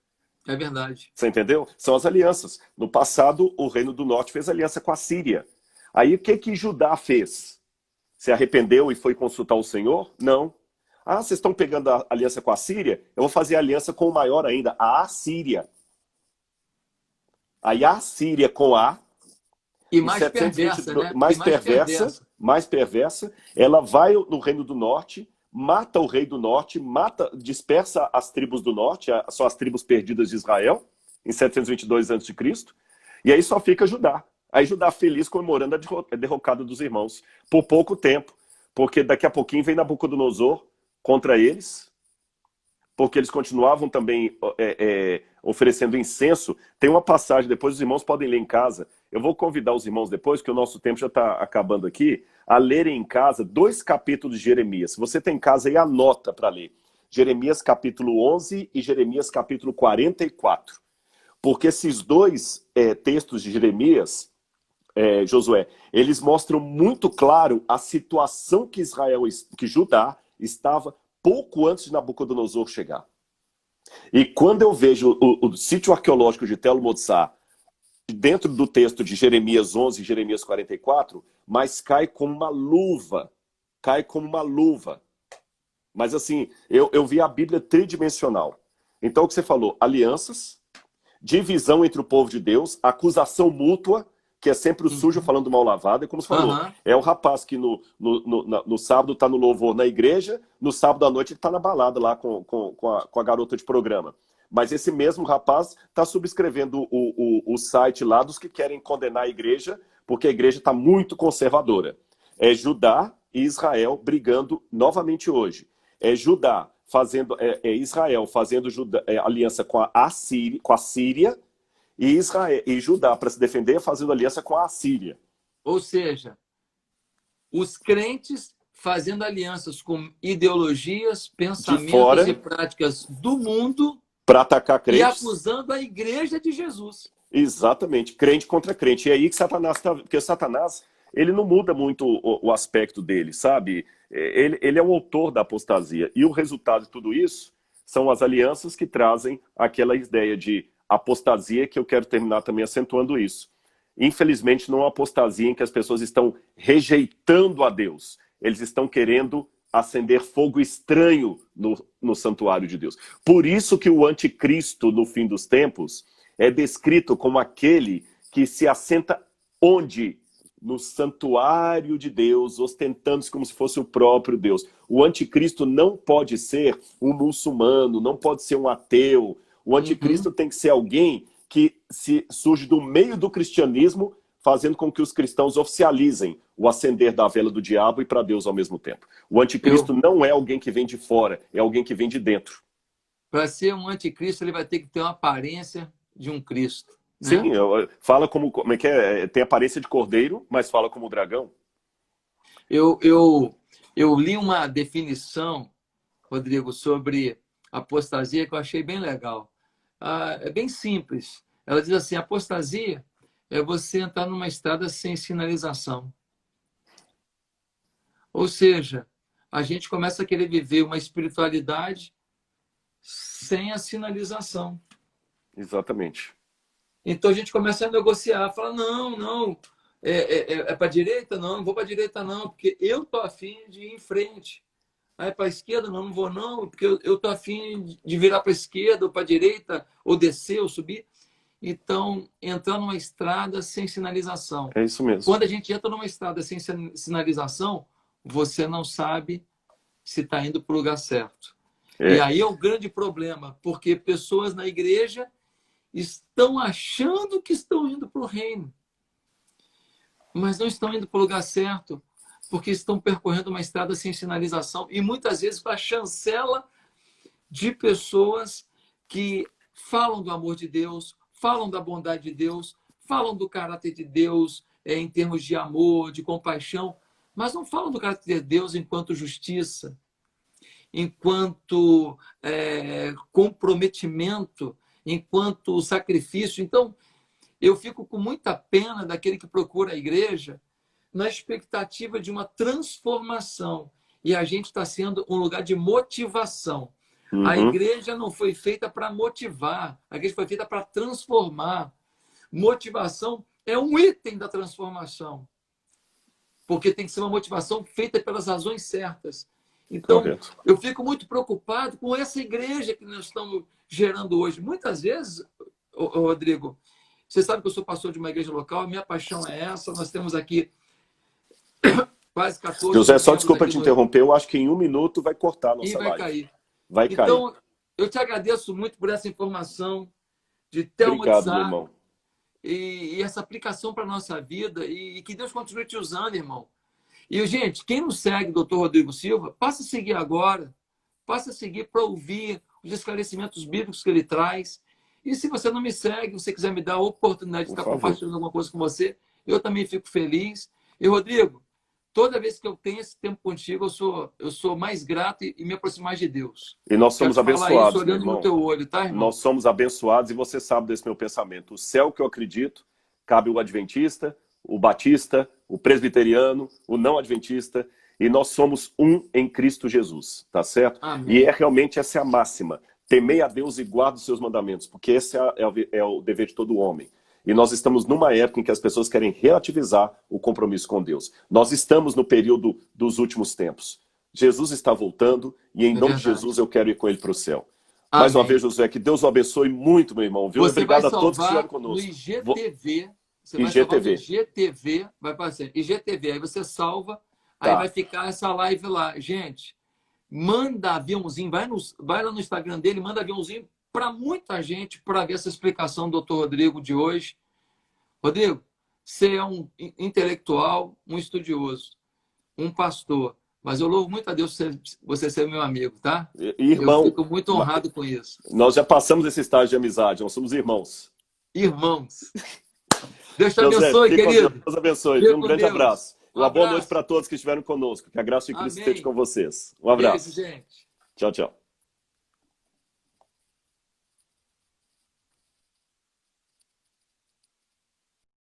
É verdade. Você entendeu? São as alianças. No passado, o Reino do Norte fez aliança com a Síria. Aí o que Judá fez? Se arrependeu e foi consultar o Senhor? Não. Ah, vocês estão pegando a aliança com a Síria? Eu vou fazer aliança com o maior ainda, a Assíria. Aí a Síria com A, e mais perversa, né? Mais perversa, ela vai no Reino do Norte, mata o rei do Norte, dispersa as tribos do Norte, são as tribos perdidas de Israel, em 722 a.C., e aí só fica Judá. Aí Judá feliz comemorando a derrocada dos irmãos, por pouco tempo, porque daqui a pouquinho vem Nabucodonosor contra eles, porque eles continuavam também oferecendo incenso. Tem uma passagem, depois os irmãos podem ler em casa. Eu vou convidar os irmãos depois, que o nosso tempo já está acabando aqui, a lerem em casa 2 capítulos de Jeremias. Se você tem em casa aí, anota para ler. Jeremias capítulo 11 e Jeremias capítulo 44. Porque esses 2 textos de Jeremias, Josué, eles mostram muito claro a situação que Judá estava pouco antes de Nabucodonosor chegar. E quando eu vejo o sítio arqueológico de Tel Motsar, dentro do texto de Jeremias 11 e Jeremias 44, mas cai como uma luva. Cai como uma luva. Mas assim, eu vi a Bíblia tridimensional. Então o que você falou? Alianças, divisão entre o povo de Deus, acusação mútua, que é sempre o sujo falando mal lavado, é como você falou. É o rapaz que no sábado está no louvor na igreja, no sábado à noite ele está na balada lá com a garota de programa. Mas esse mesmo rapaz está subscrevendo o site lá dos que querem condenar a igreja, porque a igreja está muito conservadora. É Judá e Israel brigando novamente hoje. É Judá fazendo, Israel fazendo aliança com a Síria, e Judá, para se defender, fazendo aliança com a Assíria. Ou seja, os crentes fazendo alianças com ideologias, pensamentos e práticas do mundo para atacar crentes. E acusando a igreja de Jesus. Exatamente, crente contra crente. E é aí que Satanás está... Porque Satanás, ele não muda muito o aspecto dele, sabe? Ele é o autor da apostasia. E o resultado de tudo isso são as alianças que trazem aquela ideia de apostasia, que eu quero terminar também acentuando isso. infelizmente, não é uma apostasia em que as pessoas estão rejeitando a Deus. Eles estão querendo acender fogo estranho no santuário de Deus. Por isso que o anticristo, no fim dos tempos, é descrito como aquele que se assenta onde? No santuário de Deus, ostentando-se como se fosse o próprio Deus. O anticristo não pode ser um muçulmano, não pode ser um ateu. O anticristo tem que ser alguém que surge do meio do cristianismo, fazendo com que os cristãos oficializem o acender da vela do diabo e para Deus ao mesmo tempo. O anticristo não é alguém que vem de fora, é alguém que vem de dentro. Para ser um anticristo, ele vai ter que ter uma aparência de um Cristo. Né? Sim, fala como é que é? Tem aparência de cordeiro, mas fala como dragão. Eu li uma definição, Rodrigo, sobre apostasia que eu achei bem legal. É bem simples. Ela diz assim, apostasia é você entrar numa estrada sem sinalização. Ou seja, a gente começa a querer viver uma espiritualidade sem a sinalização. Exatamente. Então a gente começa a negociar, fala, não, é para a direita? Não vou para a direita não, porque eu estou afim de ir em frente. Aí para a esquerda, não vou não, porque eu estou afim de virar para a esquerda ou para a direita, ou descer, ou subir. Então, entrar numa estrada sem sinalização. É isso mesmo. Quando a gente entra numa estrada sem sinalização, você não sabe se está indo para o lugar certo. E aí é o grande problema, porque pessoas na igreja estão achando que estão indo para o reino, mas não estão indo para o lugar certo, porque estão percorrendo uma estrada sem sinalização e muitas vezes com a chancela de pessoas que falam do amor de Deus, falam da bondade de Deus, falam do caráter de Deus em termos de amor, de compaixão, mas não falam do caráter de Deus enquanto justiça, enquanto comprometimento, enquanto sacrifício. Então, eu fico com muita pena daquele que procura a igreja na expectativa de uma transformação. E a gente está sendo um lugar de motivação. A igreja não foi feita para motivar, a igreja foi feita para transformar. Motivação é um item da transformação, porque tem que ser uma motivação feita pelas razões certas. Então, eu fico muito preocupado com essa igreja que nós estamos gerando hoje. Muitas vezes, Rodrigo, você sabe que eu sou pastor de uma igreja local, a minha paixão é essa, nós temos aqui quase 14... José, só desculpa te interromper, eu acho que em 1 minuto vai cortar a nossa live. Vai cair. Vai cair. Então, eu te agradeço muito por essa informação de Obrigado, meu irmão. E essa aplicação para a nossa vida, e que Deus continue te usando, irmão. E, gente, quem não segue o Dr. Rodrigo Silva, passa a seguir agora, passa a seguir para ouvir os esclarecimentos bíblicos que ele traz. E se você não me segue, você quiser me dar a oportunidade de estar compartilhando alguma coisa com você, eu também fico feliz. E, Rodrigo, toda vez que eu tenho esse tempo contigo, eu sou mais grato e me aproximo mais de Deus. E nós somos abençoados, isso, olhando no teu olho, tá, irmão? Nós somos abençoados e você sabe desse meu pensamento. O céu que eu acredito, cabe o adventista, o batista, o presbiteriano, o não adventista, e nós somos um em Cristo Jesus, tá certo? Amém. E realmente essa é a máxima. Temei a Deus e guarde os seus mandamentos, porque esse é o dever de todo homem. E nós estamos numa época em que as pessoas querem relativizar o compromisso com Deus. Nós estamos no período dos últimos tempos. Jesus está voltando e em nome de Jesus eu quero ir com ele para o céu. Amém. Mais uma vez, José, que Deus o abençoe muito, meu irmão. Viu? Obrigado a todos que estiveram conosco. No IGTV, você vai IGTV. salvar no IGTV, vai aparecer IGTV, aí você salva, aí vai ficar essa live lá. Gente, manda aviãozinho, vai lá no Instagram dele, manda aviãozinho para muita gente para ver essa explicação do Dr. Rodrigo de hoje. Rodrigo, você é um intelectual, um estudioso, um pastor, mas eu louvo muito a Deus você ser meu amigo, tá? Irmão, eu fico muito honrado com isso. Nós já passamos esse estágio de amizade, nós somos irmãos. Irmãos. Deus te abençoe, querido. Deus abençoe. Um grande abraço. Uma boa noite para todos que estiveram conosco. Que a graça e Cristo esteja com vocês. Um abraço. Beijo, gente. Tchau, tchau.